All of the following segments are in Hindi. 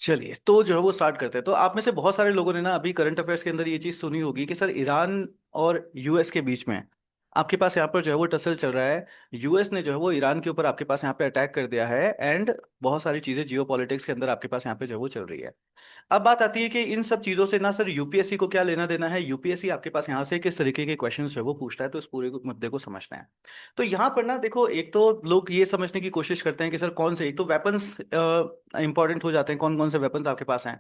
चलिए तो जो है वो स्टार्ट करते हैं। तो आप में से बहुत सारे लोगों ने ना अभी करंट अफेयर्स के अंदर ये चीज सुनी होगी कि सर ईरान और यूएस के बीच में आपके पास यहाँ पर जो है वो टसल चल रहा है। यूएस ने जो है वो ईरान के ऊपर आपके पास यहाँ पे अटैक कर दिया है एंड बहुत सारी चीजें जियो पॉलिटिक्स के अंदर आपके पास यहाँ पे जो है वो चल रही है। अब बात आती है कि इन सब चीजों से ना सर यूपीएससी को क्या लेना देना है, यूपीएससी आपके पास यहाँ से किस तरीके के क्वेश्चन है वो पूछता है, तो इस पूरे मुद्दे को समझना है। तो यहाँ पर ना देखो, एक तो लोग ये समझने की कोशिश करते हैं कि सर कौन से, एक तो वेपन्स इंपॉर्टेंट हो जाते हैं, कौन कौन से वेपन्स आपके पास हैं।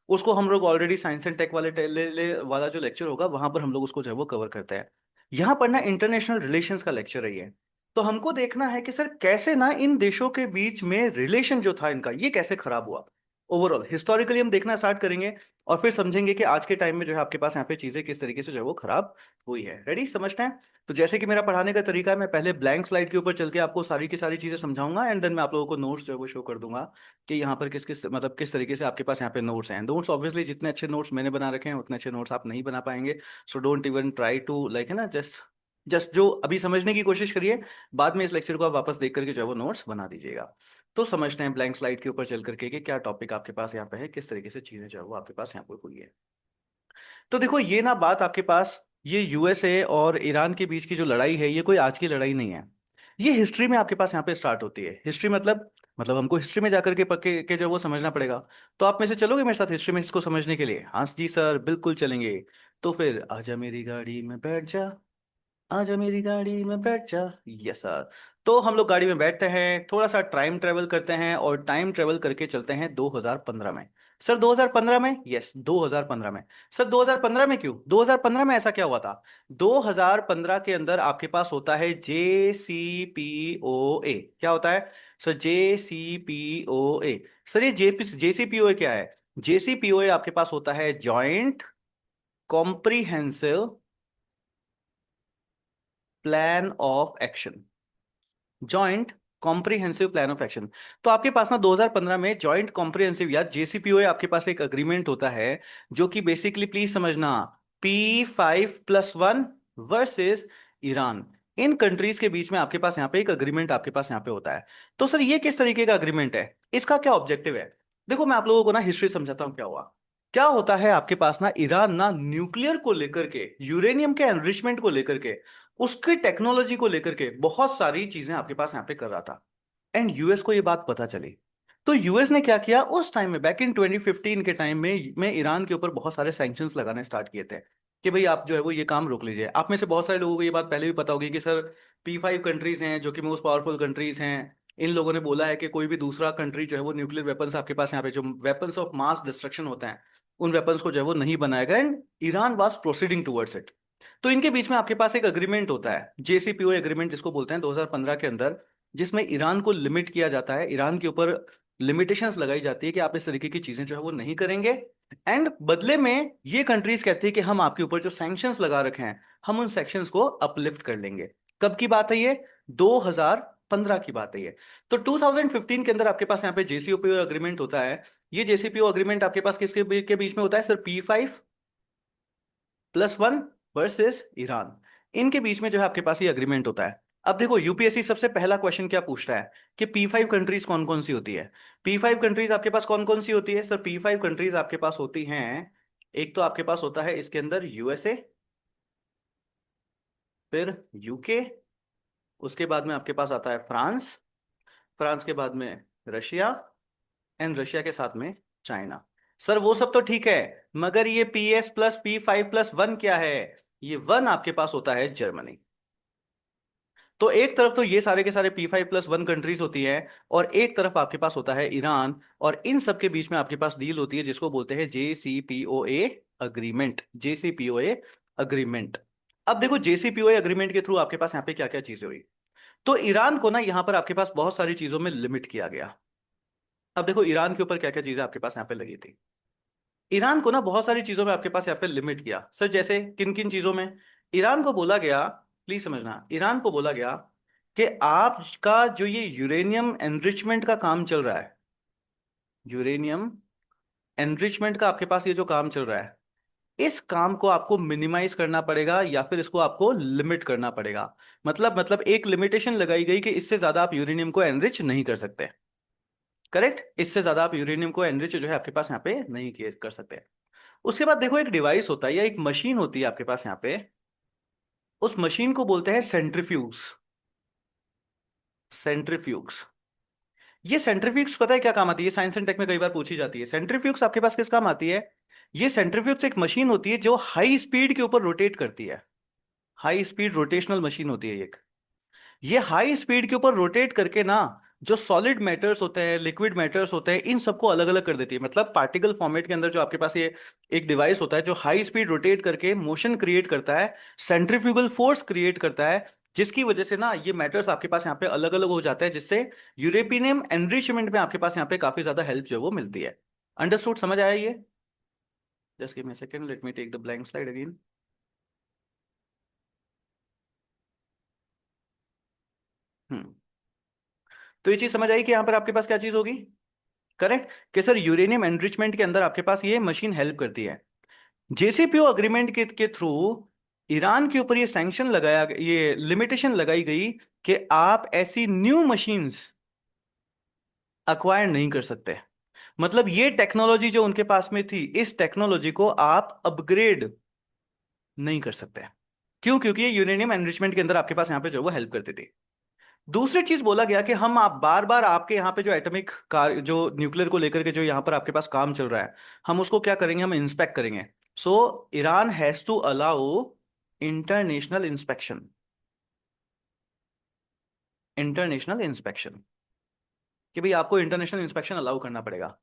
उसको हम लोग ऑलरेडी साइंस एंड टेक वाले वाला जो लेक्चर होगा वहां पर हम लोग उसको जो है वो कवर करते हैं। यहाँ पर ना इंटरनेशनल रिलेशंस का लेक्चर है ये। तो हमको देखना है कि सर कैसे ना इन देशों के बीच में रिलेशन जो था इनका ये कैसे खराब हुआ। ओवरऑल हिस्टोरिकली हम देखना स्टार्ट करेंगे और फिर समझेंगे कि आज के टाइम में जो है आपके पास यहाँ पे चीजें किस तरीके से जो है वो खराब हुई है। रेडी, समझते हैं। तो जैसे कि मेरा पढ़ाने का तरीका है, मैं पहले ब्लैंक स्लाइड के ऊपर चल के आपको सारी की सारी चीजें समझाऊंगा एंड देन मैं आप लोगों को नोट्स जो है वो शो कर दूंगा कि यहाँ पर किस किस मतलब किस तरीके से आपके पास यहाँ पे नोट्स हैं। नोट्स ऑब्वियसली जितने अच्छे नोट्स मैंने बना रखे हैं उतने अच्छे नोट्स आप नहीं बना पाएंगे। So don't even try to like है ना, जस्ट जस्ट जो अभी समझने की कोशिश करिए, बाद में इस लेक्चर को आप वापस देख करके जो है वो नोट्स बना दीजिएगा। तो समझते हैं ब्लैंक स्लाइड के ऊपर चल करके कि क्या टॉपिक आपके पास यहाँ पे है, किस तरीके से चीजें जो है वो आपके पास यहाँ पे हुई है। तो देखो ये ना बात आपके पास, ये यूएसए और ईरान के बीच की जो लड़ाई है ये कोई आज की लड़ाई नहीं है। ये हिस्ट्री में आपके पास यहाँ पे स्टार्ट होती है। हिस्ट्री मतलब हमको हिस्ट्री में जाकर के पक्के के जो वो समझना पड़ेगा। तो आप में से चलोगे मेरे साथ हिस्ट्री में इसको समझने के लिए? हाँ जी सर, बिल्कुल चलेंगे। तो फिर आजा मेरी गाड़ी में बैठ जा, आजा मेरी गाड़ी में बैठ जा। Yes sir. तो हम लोग गाड़ी में बैठते हैं, थोड़ा सा टाइम ट्रेवल करते हैं और टाइम ट्रेवल करके चलते हैं 2015 में। सर 2015 में? यस 2015 में। सर 2015 में क्यों? 2015 में ऐसा क्या हुआ था? 2015 के अंदर आपके पास होता है JCPOA। क्या होता है सर? JCPOA। सर ये JCPOA क्या है? JCPOA आपके पास होता है joint comprehensive plan of action. Joint comprehensive plan of action. तो आपके पास ना 2015 में जॉइंट कॉम्प्रिहेंसिव या जेसीपीओए आपके पास एक अग्रीमेंट होता है, जो कि बेसिकली प्लीज समझना, P5+1 वर्सेस ईरान। इन कंट्रीज के बीच में आपके पास यहाँ पे एक अग्रीमेंट आपके पास यहाँ पे होता है। तो सर ये किस तरीके का अग्रीमेंट है, इसका क्या ऑब्जेक्टिव है? देखो मैं आप लोगों को ना हिस्ट्री समझाता हूँ क्या हुआ। क्या होता है आपके पास ना, ईरान ना न्यूक्लियर को लेकर के, यूरेनियम के एनरिचमेंट को लेकर के, उसकी टेक्नोलॉजी को लेकर के बहुत सारी चीजें आपके पास यहाँ पे कर रहा था। एंड यूएस को ये बात पता चली। तो यूएस ने क्या किया उस टाइम में, बैक इन 2015 के टाइम में ईरान के ऊपर बहुत सारे सैंक्शंस लगाने स्टार्ट किए थे कि भाई आप जो है वो ये काम रोक लीजिए। आप में से बहुत सारे लोगों को ये बात पहले भी पता होगी कि सर P5 कंट्रीज हैं जो कि मोस्ट पावरफुल कंट्रीज हैं। इन लोगों ने बोला है कि कोई भी दूसरा कंट्री जो है वो न्यूक्लियर वेपन्स आपके पास यहाँ पे जो वेपन्स ऑफ मास डिस्ट्रक्शन होते हैं उन वेपन्स को जो है वो नहीं बनाएगा। And Iran was proceeding towards it. तो इनके बीच में आपके पास एक अग्रीमेंट होता है, JCPOA एग्रीमेंट जिसको बोलते हैं, 2015 के अंदर, जिसमें ईरान को लिमिट किया जाता है, ईरान के ऊपर लिमिटेशंस लगाई जाती है कि आप इस तरीके की चीजें जो है वो नहीं करेंगे। एंड बदले में ये कंट्रीज कहती है कि हम आपके ऊपर जो सैंक्शंस लगा रखे हैं हम उन सेक्शंस को अपलिफ्ट कर लेंगे। कब की बात है ये? 2015 की बात है ये। तो 2015 के अंदर आपके पास यहाँ पे JCPOA एग्रीमेंट होता है। ये JCPOA एग्रीमेंट आपके पास के बीच में होता है सर? P5+1 versus Iran. इनके बीच में जो है आपके पास ये अग्रीमेंट होता है। अब देखो यूपीएससी सबसे पहला क्वेश्चन क्या पूछता है कि P5 कंट्रीज कौन कौन सी होती है। P5 कंट्रीज आपके पास कौन कौन सी होती है सर? P5 कंट्रीज आपके पास होती हैं, एक तो आपके पास होता है इसके अंदर यूएसए, फिर यूके, उसके बाद में आपके पास आता है फ्रांस, फ्रांस के बाद में रशिया, एंड रशिया के साथ में चाइना। सर वो सब तो ठीक है, मगर ये PS+P5+1 क्या है? ये वन आपके पास होता है जर्मनी। तो एक तरफ तो ये सारे के सारे P5+1 कंट्रीज होती है और एक तरफ आपके पास होता है ईरान, और इन सब के बीच में आपके पास डील होती है जिसको बोलते हैं JCPOA अग्रीमेंट। JCPOA agreement. अब देखो JCPOA अग्रीमेंट के थ्रू आपके पास यहाँ पे क्या क्या चीजें हुई। तो ईरान को ना यहाँ पर आपके पास बहुत सारी चीजों में लिमिट किया गया। अब देखो ईरान के ऊपर क्या क्या चीजें आपके पास यहाँ पे लगी थी। ईरान को ना बहुत सारी चीजों में आपके पास यहाँ पे लिमिट किया सर, जैसे किन किन चीजों में? ईरान को बोला गया, प्लीज समझना, ईरान को बोला गया कि आपका जो ये यूरेनियम एनरिचमेंट का काम चल रहा है, यूरेनियम एनरिचमेंट का आपके पास ये जो काम चल रहा है, इस काम को आपको मिनिमाइज करना पड़ेगा या फिर इसको आपको लिमिट करना पड़ेगा। मतलब एक लिमिटेशन लगाई गई कि इससे ज्यादा आप यूरेनियम को एनरिच नहीं कर सकते। करेक्ट, इससे ज्यादा आप यूरेनियम को एनरिच जो है आपके पास यहाँ पे नहीं कर सकते। उसके बाद देखो एक डिवाइस होता है या एक मशीन होती है आपके पास यहाँ पे, उस मशीन को बोलते हैं सेंट्रीफ्यूज। सेंट्रीफ्यूज, ये सेंट्रीफ्यूज पता है क्या काम आती है? साइंस एंड टेक में कई बार पूछी जाती है। सेंट्रीफ्यूज आपके पास किस काम आती है? ये सेंट्रीफ्यूज एक मशीन होती है जो हाई स्पीड के ऊपर रोटेट करती है। हाई स्पीड रोटेशनल मशीन होती है ये हाई स्पीड के ऊपर रोटेट करके ना, जो सॉलिड मैटर्स होते हैं, लिक्विड मैटर्स होते हैं, इन सबको अलग अलग कर देती है। मतलब पार्टिकल फॉर्मेट के अंदर जो आपके पास ये एक डिवाइस होता है जो हाई स्पीड रोटेट करके मोशन क्रिएट करता है, सेंट्रीफ्यूगल फोर्स क्रिएट करता है, जिसकी वजह से ना ये मैटर्स आपके पास यहाँ पे अलग अलग हो जाते हैं, जिससे यूरेनियम एनरिचमेंट में आपके पास यहाँ पे काफी ज्यादा हेल्प जो है वो मिलती है। अंडरस्टूड, समझ आया ये? Just give me a second, let me take the blank slide again. Hmm. तो ये चीज समझ आई कि यहाँ पर आपके पास क्या चीज होगी? करेक्ट, कि सर यूरेनियम एनरिचमेंट के अंदर आपके पास ये मशीन हेल्प करती है। जेसीपीओ अग्रीमेंट के थ्रू ईरान के ऊपर ये सैंक्शन लगाया, ये लिमिटेशन लगाई गई कि आप ऐसी न्यू मशीन्स अक्वायर नहीं कर सकते। मतलब ये टेक्नोलॉजी जो उनके पास में थी, इस टेक्नोलॉजी को आप अपग्रेड नहीं कर सकते। क्यों? क्योंकि ये यूरेनियम एनरिचमेंट के अंदर आपके पास यहाँ पे जो है वो हेल्प करती थी। दूसरी चीज बोला गया कि हम आप बार बार आपके यहाँ पे जो एटॉमिक कार, जो न्यूक्लियर को लेकर के जो यहाँ पर आपके पास काम चल रहा है, हम उसको क्या करेंगे? हम इंस्पेक्ट करेंगे। So Iran has to allow international inspection. International inspection, कि भाई आपको इंटरनेशनल इंस्पेक्शन अलाउ करना पड़ेगा।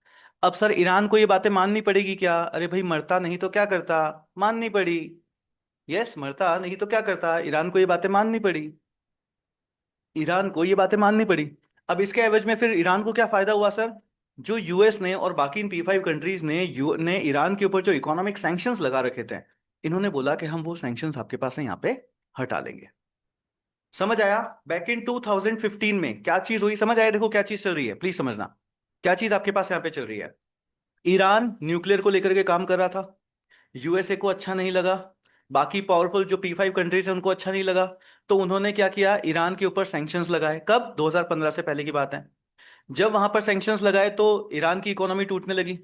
अब सर ईरान को ये बातें माननी पड़ेगी क्या? अरे भाई मरता नहीं तो क्या करता? माननी पड़ी। यस, मरता नहीं तो क्या करता, ईरान को ये बातें माननी पड़ी। ईरान को ये बातें माननी पड़ी। अब इसके एवज में फिर ईरान को क्या फायदा हुआ सर? जो यूएस ने और बाकी इन P5 कंट्रीज ने ने ईरान के ऊपर जो इकोनॉमिक सैंक्शंस लगा रखे थे, इन्होंने बोला कि हम वो सैंक्शंस आपके पास से यहाँ पे हटा लेंगे। समझ आया? बैक इन 2015 में क्या चीज हुई, समझ आया? देखो क्या चीज चल रही है, प्लीज समझना। क्या चीज आपके पास यहाँ पे चल रही है? ईरान न्यूक्लियर को लेकर के काम कर रहा था, यूएसए को अच्छा नहीं लगा, बाकी पावरफुल जो P5 कंट्रीज है उनको अच्छा नहीं लगा, तो उन्होंने क्या किया? ईरान के ऊपर सैंक्शंस लगाए। कब? 2015 से पहले की बात है। जब वहां पर सैंक्शंस लगाए तो ईरान की इकोनॉमी टूटने लगी।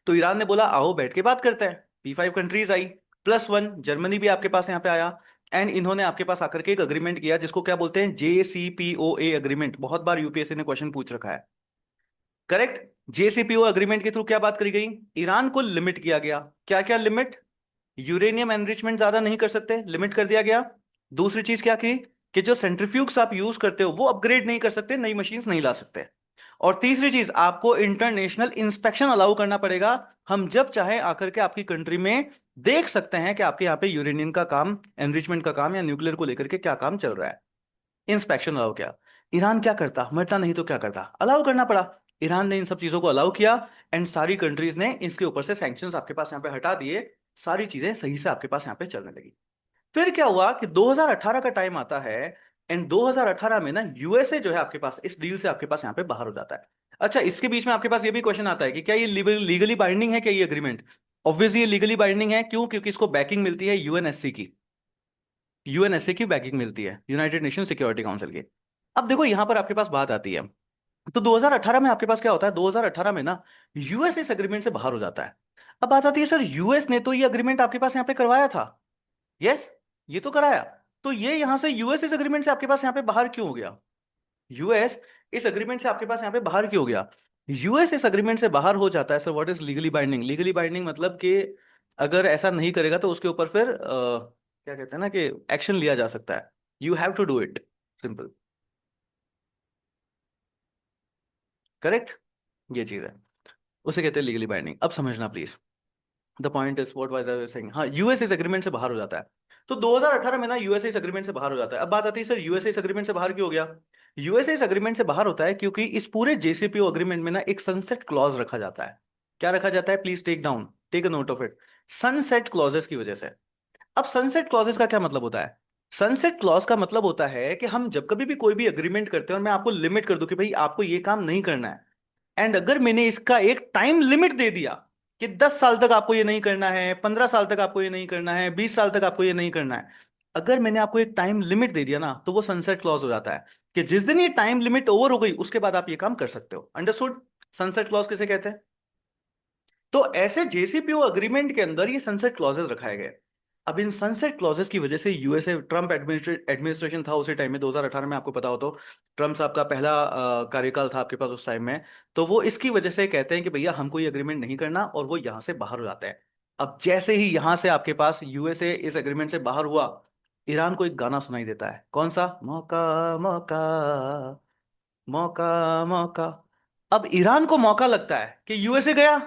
तो ईरान ने बोला आओ बैठ के बात करते हैं। P5 कंट्रीज आई, +1 जर्मनी भी आपके पास यहाँ पे आया, एंड इन्होंने आपके पास आकर के एक अग्रीमेंट किया जिसको क्या बोलते हैं? JCPOA agreement. बहुत बार यूपीएससी ने क्वेश्चन पूछ रखा है। करेक्ट, JCPOA अग्रीमेंट के थ्रू क्या बात करी गई? ईरान को लिमिट किया गया। क्या क्या लिमिट? यूरेनियम एनरिचमेंट ज्यादा नहीं कर सकते, लिमिट कर दिया गया। दूसरी चीज क्या की? कि जो सेंट्रीफ्यूग्स आप यूज करते हो वो अपग्रेड नहीं कर सकते, नई मशीन्स नहीं ला सकते। और तीसरी चीज, आपको इंटरनेशनल इंस्पेक्शन अलाउ करना पड़ेगा। हम जब चाहे आकर के आपकी कंट्री में देख सकते हैं कि आपके यहाँ पे यूरेनियम का काम, एनरिचमेंट का काम या न्यूक्लियर को लेकर के क्या काम चल रहा है। इंस्पेक्शन अलाउ किया। ईरान क्या करता? मरता नहीं तो क्या करता? अलाउ करना पड़ा। ईरान ने इन सब चीजों को अलाउ किया, एंड सारी कंट्रीज ने इसके ऊपर से सैंक्शंस आपके पास यहाँ पे हटा दिए। सारी चीजें सही से आपके पास यहाँ पे चलने लगी। फिर क्या हुआ कि 2018 का टाइम आता है, एंड 2018 में ना यूएसए जो है आपके पास इस डील से आपके पास यहाँ पे बाहर हो जाता है। अच्छा, इसके बीच में आपके पास ये भी क्वेश्चन आता है कि क्या ये लीगली बाइंडिंग है क्या ये अग्रीमेंट? ऑब्वियसली ये लीगली बाइंडिंग है। क्यों? क्योंकि इसको बैकिंग मिलती है यूएनएससी की। यूएनएसए की बैकिंग मिलती है, यूनाइटेड नेशन सिक्योरिटी काउंसिल की। अब देखो यहां पर आपके पास बात आती है, तो 2018 में आपके पास क्या होता है? 2018 में ना यूएस इस अग्रीमेंट से बाहर हो जाता है। अब बात आती है सर यूएस ने तो ये अग्रीमेंट आपके पास यहाँ पे करवाया था। यस, ये तो कराया। तो ये यहां से यूएस इस अग्रीमेंट से आपके पास यहाँ पे बाहर क्यों हो गया? यूएस इस अग्रीमेंट से आपके पास यहाँ पे बाहर क्यों हो गया? यूएस इस अग्रीमेंट से बाहर हो जाता है sir. What is legally binding? Legally binding मतलब कि अगर ऐसा नहीं करेगा तो उसके ऊपर फिर क्या कहते हैं ना, कि एक्शन लिया जा सकता है। You have to do it, simple. Correct, ये चीज है, उसे कहते हैं लीगली बाइंडिंग। अब समझना please, the point is what was I saying. हाँ, यूएस इस एग्रीमेंट से बाहर हो जाता है। तो 2018 में ना यूएसए इस एग्रीमेंट से बाहर हो जाता है। अब बात आती है सर यूएसए इस एग्रीमेंट से बाहर क्यों हो गया? यूएसए इस एग्रीमेंट से बाहर होता है क्योंकि इस पूरे जेसीपीओ अग्रीमेंट में ना एक सनसेट क्लॉज रखा जाता है। क्या रखा जाता है? Please take down, take a note of it. Sunset clauses की वजह से। अब सनसेट क्लॉजेस का क्या मतलब होता है? सनसेट क्लॉज का मतलब होता है कि हम जब कभी भी कोई भी अग्रीमेंट करते हैं और मैं आपको लिमिट कर दूं कि भाई आपको ये काम नहीं करना है, एंड अगर मैंने इसका एक टाइम लिमिट दे दिया कि 10 साल तक आपको ये नहीं करना है, 15 साल तक आपको ये नहीं करना है, 20 साल तक आपको ये नहीं करना है, अगर मैंने आपको एक टाइम लिमिट दे दिया ना, तो वो सनसेट क्लॉज हो जाता है कि जिस दिन ये टाइम लिमिट ओवर हो गई उसके बाद आप ये काम कर सकते हो। अंडरस्टूड? सनसेट क्लॉज किसे कहते हैं? तो ऐसे जेसीपीओ अग्रीमेंट के अंदर ये सनसेट क्लॉजेस रखाए गए। अब इन सनसेट क्लॉजेस की वजह से यूएसए, ट्रम्प एडमिनिस्ट्रेशन था उसी टाइम में, 2018 में, आपको पता हो तो, ट्रम्प साहब का पहला कार्यकाल था आपके पास उस टाइम में। तो वो इसकी वजह से कहते हैं कि भैया हमको ये अग्रीमेंट नहीं करना, और वो यहां से बाहर हो जाते हैं। अब जैसे ही यहां से आपके पास यूएसए इस एग्रीमेंट से बाहर हुआ, ईरान को एक गाना सुनाई देता है, कौन सा? मौका, मौका, मौका, मौका। अब ईरान को मौका लगता है कि यूएसए गया,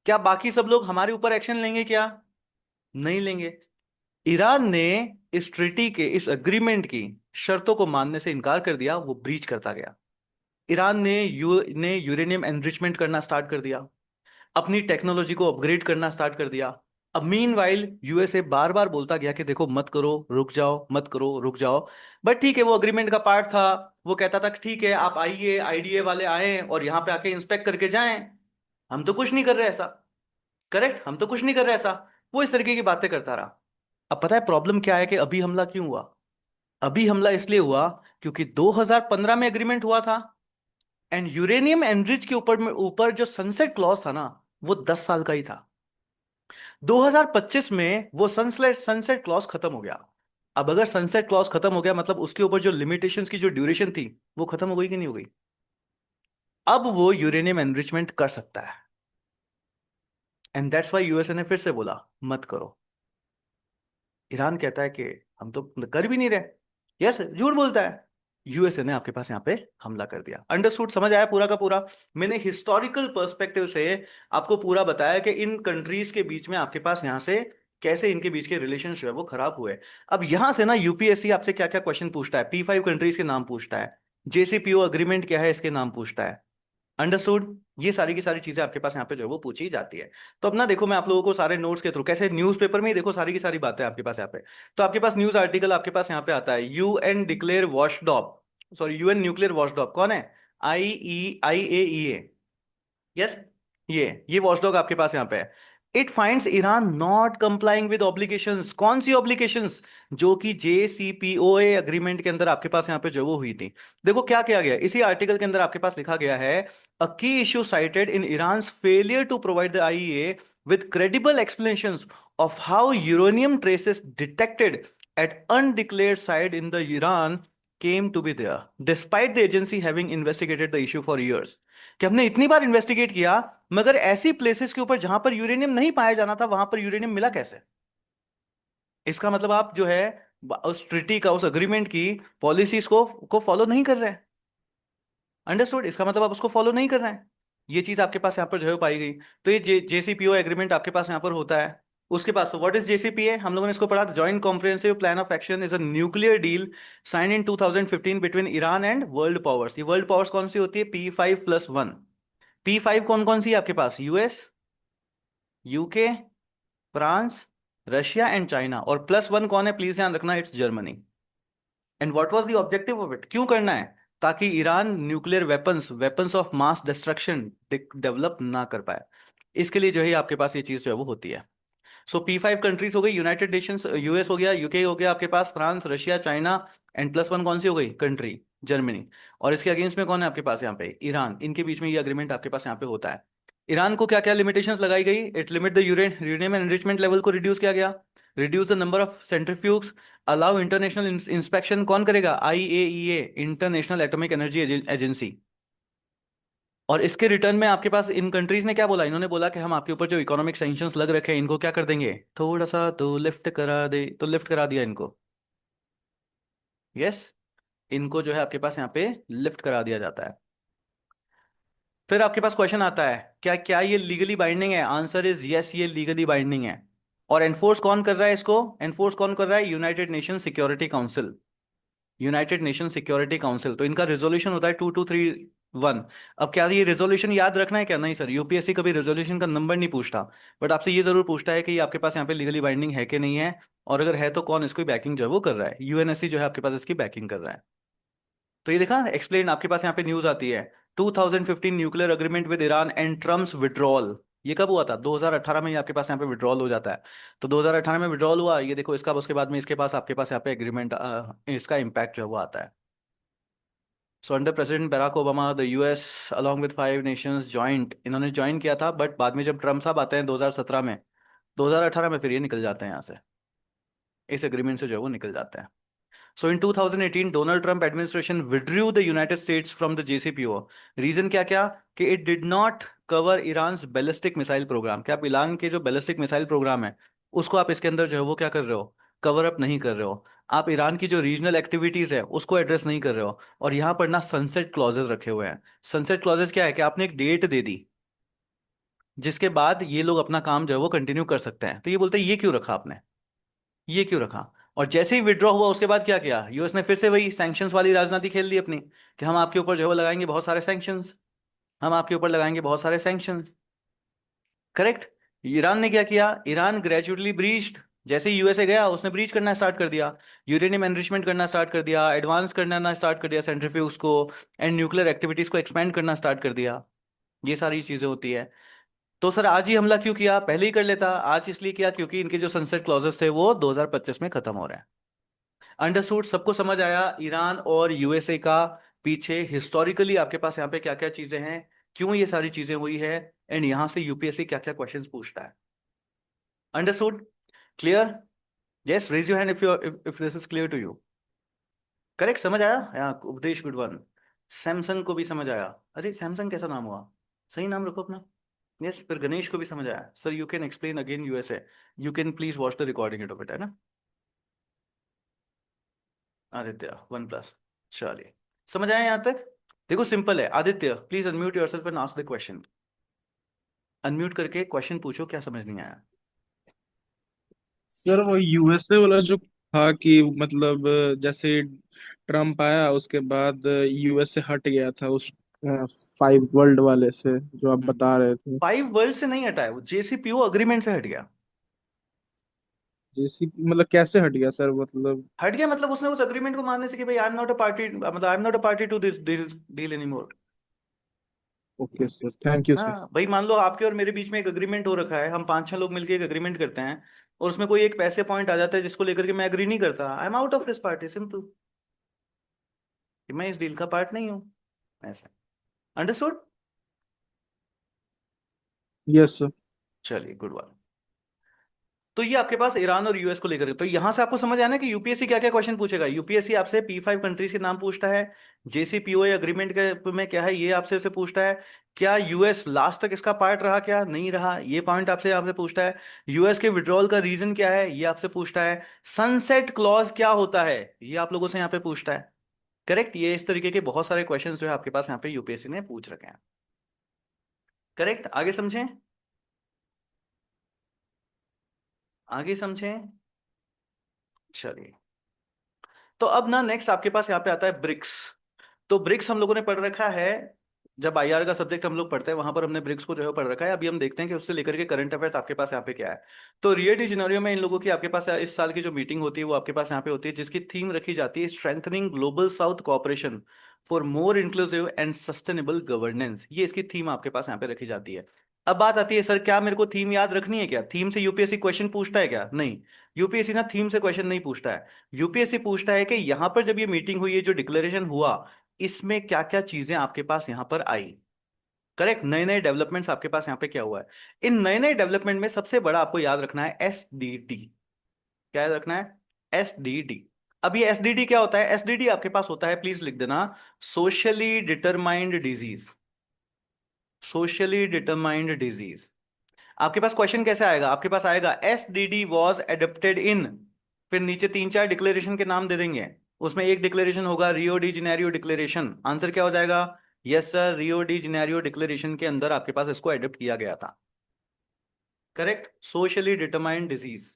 क्या बाकी सब लोग हमारे ऊपर एक्शन लेंगे क्या? नहीं लेंगे। ईरान ने इस ट्रीटी के, इस अग्रीमेंट की शर्तों को मानने से इनकार कर दिया, वो ब्रीच करता गया। ईरान ने यूरेनियम एनरिचमेंट करना स्टार्ट कर दिया, अपनी टेक्नोलॉजी को अपग्रेड करना स्टार्ट कर दिया। अब मीनवाइल यूएसए बार बार बोलता गया कि देखो मत करो, रुक जाओ, मत करो, रुक जाओ। बट ठीक है, वो अग्रीमेंट का पार्ट था। वो कहता था कि ठीक है, आप आइए, आईडीए वाले आए और यहाँ पे आके इंस्पेक्ट करके जाएं, हम तो कुछ नहीं कर रहे ऐसा। करेक्ट, हम तो कुछ नहीं कर रहे ऐसा। वो इस तरीके की बातें करता रहा। अब पता है प्रॉब्लम क्या है कि अभी हमला क्यों हुआ? अभी हमला इसलिए हुआ क्योंकि 2015 में एग्रीमेंट हुआ था, एंड यूरेनियम एनरिच के ऊपर जो सनसेट क्लॉज था ना, वो 10 साल का ही था। 2025 में वो सनसेट सनसेट क्लॉज खत्म हो गया। अब अगर सनसेट क्लॉज खत्म हो गया, मतलब उसके ऊपर जो लिमिटेशंस की जो ड्यूरेशन थी, वो खत्म हो गई कि नहीं हो गई? अब वो यूरेनियम एनरिचमेंट कर सकता है, एंड दैट्स व्हाई यूएसए ने फिर से बोला मत करो। ईरान कहता है कि हम तो कर भी नहीं रहे, यस, झूठ बोलता है। यूएसए ने आपके पास यहाँ पे हमला कर दिया। अंडरस्टूड, समझ आया पूरा का पूरा? मैंने हिस्टोरिकल पर्सपेक्टिव से आपको पूरा बताया कि इन कंट्रीज के बीच में आपके पास यहाँ से कैसे इनके बीच के रिलेशन जो है वो खराब हुए। अब यहां से ना यूपीएससी आपसे क्या क्या क्वेश्चन पूछता है, P5 कंट्रीज के नाम पूछता है, जेसीपीओ अग्रीमेंट क्या है इसके नाम पूछता है। अंडरस्टूड? ये सारी की सारी चीजें आपके पास यहाँ पे जो है वो पूछी जाती है। तो अब ना देखो, मैं आप लोगों को सारे नोट्स के थ्रू, कैसे न्यूज़पेपर में ही देखो सारी की सारी बातें आपके पास यहाँ पे। तो आपके पास न्यूज आर्टिकल आपके पास यहाँ पे आता है, UN declare watchdog, sorry, UN nuclear watchdog कौन है? IAEA। यस, ये वॉचडॉग आपके पास यहाँ पे है। It finds Iran not complying with obligations. कौन सी ऑब्लिगेशंस? जो कि JCPOA अग्रीमेंट के अंदर आपके पास यहाँ पे जो वो हुई थी। देखो क्या किया गया इसी आर्टिकल के अंदर आपके पास लिखा गया है, a key issue cited in Iran failure to provide the IEA with credible explanations of how uranium traces detected at undeclared site in the Iran came to be there, despite the agency having investigated the issue for years। कि हमने इतनी बार इन्वेस्टिगेट किया, मगर ऐसी प्लेसेस के ऊपर जहां पर यूरेनियम नहीं पाया जाना था, वहां पर यूरेनियम मिला कैसे? इसका मतलब आप जो है उस ट्रिटी का, उस अग्रीमेंट की पॉलिसीज को फॉलो नहीं कर रहे हैं। अंडरस्टूड? इसका मतलब आप उसको फॉलो नहीं कर रहे हैं। ये चीज आपके पास यहाँ पर जो है पाई गई। तो ये JCPO एग्रीमेंट आपके पास यहाँ पर होता है। उसके पास व्हाट इज JCPA, हम लोगों ने इसको पढ़ा, joint comprehensive plan of action is a nuclear deal sign in 2015 between Iran and world powers. ये वर्ल्ड पावर्स कौन सी होती है? P5+1। P5 कौन कौन सी है आपके पास? US, UK, France, Russia and China. और +1 कौन है? प्लीज ध्यान रखना, it's Germany. And what was the objective of it? क्यों करना है? ताकि Iran nuclear weapons, weapons of mass destruction develop ना कर पाए। इसके लिए जो है आपके पास ये चीज जो है वो होती है। सो P5 कंट्रीज हो गई, यूनाइटेड नेशंस, US हो गया, UK हो गया आपके पास, फ्रांस, रशिया, चाइना, एंड +1 कौन सी हो गई कंट्री? जर्मनी। और इसके अगेंस्ट में कौन है आपके पास यहाँ पे? ईरान। इनके बीच में ये अग्रीमेंट आपके पास यहाँ पे होता है। ईरान को क्या क्या लिमिटेशंस लगाई गई? It limit the uranium enrichment level को रिड्यूस किया गया, reduce the number of centrifuges, allow international inspection. कौन करेगा? IAEA, international atomic energy agency. और इसके रिटर्न में आपके पास इन कंट्रीज ने क्या बोला? इन्होंने बोला कि हम आपके ऊपर जो इकोनॉमिक सैंक्शंस लग रखे हैं, इनको क्या कर देंगे? थोड़ा सा तो लिफ्ट करा दे। तो लिफ्ट करा दिया इनको। यस, इनको जो है आपके पास यहाँ पे लिफ्ट करा दिया जाता है। फिर आपके पास क्वेश्चन आता है, क्या क्या ये लीगली बाइंडिंग है? आंसर इज यस, ये लीगली बाइंडिंग है। और एनफोर्स कौन कर रहा है इसको? एनफोर्स कौन कर रहा है? United nation security council. United nation security council. तो इनका रेजोल्यूशन होता है 2231। अब क्या ये रेजोल्यूशन याद रखना है क्या? नहीं सर, यूपीएससी कभी रेजोल्यूशन का नंबर नहीं पूछता। बट आपसे ये जरूर पूछता है कि ये आपके पास यहाँ पे लीगली बाइंडिंग है कि नहीं है, और अगर है तो कौन इसको बैकिंग जो है वो कर रहा है? UNSC जो है आपके पास इसकी बैकिंग कर रहा है। तो ये देखा एक्सप्लेन, आपके पास यहाँ पे न्यूज आती है, 2015 nuclear agreement with Iran and Trump's withdrawal. ये कब हुआ था? 2018 में। ये आपके पास यहाँ पे विड्रॉल हो जाता है। तो 2018 में विड्रॉल हुआ, ये देखो इसका, उसके बाद में इसके पास आपके पास यहाँ पे एग्रीमेंट, इसका इम्पैक्ट जो है वो आता है। So under president Barack Obama the US along with 5 nations joint, इन्होंने ज्वाइन किया था, बट बाद में जब ट्रम्प साहब आते हैं 2017 में, 2018 में फिर ये निकल जाते हैं यहाँ से, इस एग्रीमेंट से जो है वो निकल जाते हैं। So in 2018, Donald Trump administration withdrew the United States from the JCPOA. Reason क्या क्या, कि it did not cover Iran ballistic missile program, कि आप ईरान के जो बैलिस्टिक मिसाइल प्रोग्राम है उसको आप इसके अंदर जो है वो क्या कर रहे हो, कवर अप नहीं कर रहे हो। आप ईरान की जो रीजनल एक्टिविटीज है उसको एड्रेस नहीं कर रहे हो। और यहाँ पर ना सनसेट क्लॉजेस रखे हुए हैं। सनसेट क्लॉजेस क्या है, कि आपने एक डेट दे दी जिसके बाद ये लोग अपना काम जो है वो कंटिन्यू कर सकते हैं। तो ये बोलते हैं ये क्यों रखा आपने, ये क्यों रखा। और जैसे ही विड्रॉ हुआ उसके बाद क्या किया, यूएस ने फिर से वही सैंक्शंस वाली राजनीति खेल ली अपनी, कि हम आपके ऊपर जो है वो लगाएंगे बहुत सारे सैंक्शंस, हम आपके ऊपर लगाएंगे बहुत सारे सैंक्शंस। करेक्ट। ईरान ने क्या किया, ईरान ग्रेजुअली ब्रीच्ड, जैसे ही यूएसए गया उसने ब्रीच करना स्टार्ट कर दिया, यूरेनियम एनरिचमेंट करना स्टार्ट कर दिया, एडवांस करना ना स्टार्ट कर दिया सेंट्रीफ्यूज को, एंड न्यूक्लियर एक्टिविटीज को एक्सपेंड करना स्टार्ट कर दिया। ये सारी चीजें होती है। तो सर आज ही हमला क्यों किया, पहले ही कर लेता। आज इसलिए किया क्योंकि इनके जो सनसेट क्लॉजेस थे वो 2025 में खत्म हो रहे हैं। अंडरस्टूड, सबको समझ आया ईरान और यूएसए का पीछे हिस्टोरिकली आपके पास यहाँ पे क्या क्या चीजें हैं, क्यों ये सारी चीजें हुई है, एंड यहां से यूपीएससी क्या क्या क्वेश्चंस पूछता है। Understood, clear. Yes, raise your hand if you, if this is clear to you. Correct, समझ आया। यहाँ उपदेश गुड वन। सैमसंग को भी समझ आया। अरे सैमसंग कैसा नाम हुआ, सही नाम रखो अपना। यस, फिर गणेश को भी समझ आया। Sir you can explain again USA, you can please watch the recording it of it, है ना। आदित्य 1+, चलिए समझ आया यहाँ तक। देखो सिंपल है, Aditya please unmute yourself and ask the question. Unmute करके क्वेश्चन पूछो, क्या समझ नहीं आया। सर वो यूएसए वाला जो था कि मतलब जैसे ट्रम्प आया उसके बाद यूएसए हट गया था उस 5 वर्ल्ड वाले से जो आप बता रहे थे। 5 वर्ल्ड से नहीं हटा है वो, जेसीपीओ अग्रीमेंट से हट गया। जैसे मतलब कैसे हट गया सर मतलब। हट गया मतलब उसने उस अग्रीमेंट को मानने से कि भाई I am not a party, मतलब I am not a party to this deal, deal any more. Okay sir, thank you sir. हाँ भाई, मान लो आपके और मेरे बीच में एक अग्रीमेंट हो रखा है, हम 5-6 लोग मिलकर एक अग्रीमेंट करते हैं, और उसमें कोई एक पैसे पॉइंट आ जाता है जिसको लेकर के मैं एग्री नहीं करता, I am out of this party, simple, कि मैं इस डील का पार्ट नहीं हूँ, ऐसा। अंडरस्टूड। Yes sir. चलिए गुड वन। तो ये आपके पास ईरान और यूएस को लेकर, तो यहां से आपको समझ आया ना कि यूपीएससी क्या क्या क्वेश्चन पूछेगा। यूपीएससी आपसे P5 कंट्रीज के नाम पूछता है, जेसीपीओए अग्रीमेंट के में क्या है ये आपसे से पूछता है, क्या यूएस लास्ट तक इसका पार्ट रहा क्या नहीं रहा, ये पॉइंट आपसे आपसे पूछता है, यूएस के विड्रॉल का रीजन क्या है ये आपसे पूछता है, सनसेट क्लॉज क्या होता है ये आप लोगों से यहाँ पे पूछता है। करेक्ट, ये इस तरीके के बहुत सारे क्वेश्चन जो है आपके पास यहाँ पे यूपीएससी ने पूछ रखे हैं। करेक्ट, आगे समझें, आगे समझें। चलिए, तो अब ना नेक्स्ट आपके पास यहाँ पे आता है ब्रिक्स। तो ब्रिक्स हम लोगों ने पढ़ रखा है, जब आईआर का सब्जेक्ट हम लोग पढ़ते हैं वहां पर हमने ब्रिक्स को जो है पढ़ रखा है। अभी हम देखते हैं कि उससे लेकर के करंट अफेयर्स आपके पास यहाँ पे क्या है। तो रियो डी जेनेरियो में इन लोगों की आपके पास इस साल की जो मीटिंग होती है वो आपके पास यहाँ पे होती है, जिसकी थीम रखी जाती है strengthening global south cooperation for more inclusive and sustainable governance. ये इसकी थीम आपके पास यहाँ पे रखी जाती है। अब बात आती है सर क्या मेरे को थीम याद रखनी है क्या, थीम से यूपीएससी क्वेश्चन पूछता है क्या, नहीं। यूपीएससी ना थीम से क्वेश्चन नहीं पूछता है। यूपीएससी पूछता है कि यहां पर जब ये मीटिंग हुई है, जो डिक्लेरेशन हुआ, इसमें क्या क्या चीजें आपके पास यहां पर आई। करेक्ट, नए नए डेवलपमेंट्स आपके पास यहाँ पे क्या हुआ है। इन नए नए डेवलपमेंट में सबसे बड़ा आपको याद रखना है एसडीडी। क्या याद रखना है, एसडीडी। अब ये एसडीडी क्या होता है, एसडीडी आपके पास होता है, प्लीज लिख देना, socially determined disease. Socially determined disease. आपके पास क्वेश्चन कैसे आएगा, आपके पास आएगा एसडीडी वॉज एडप्टेड इन, फिर नीचे 3-4 डिक्लेरेशन के नाम दे देंगे। उसमें एक डिक्लेरेशन होगा Rio de Janeiro declaration. Answer क्या हो जाएगा, yes sir, Rio de Janeiro declaration के अंदर आपके पास इसको एडप्ट किया गया था। Correct, socially determined disease.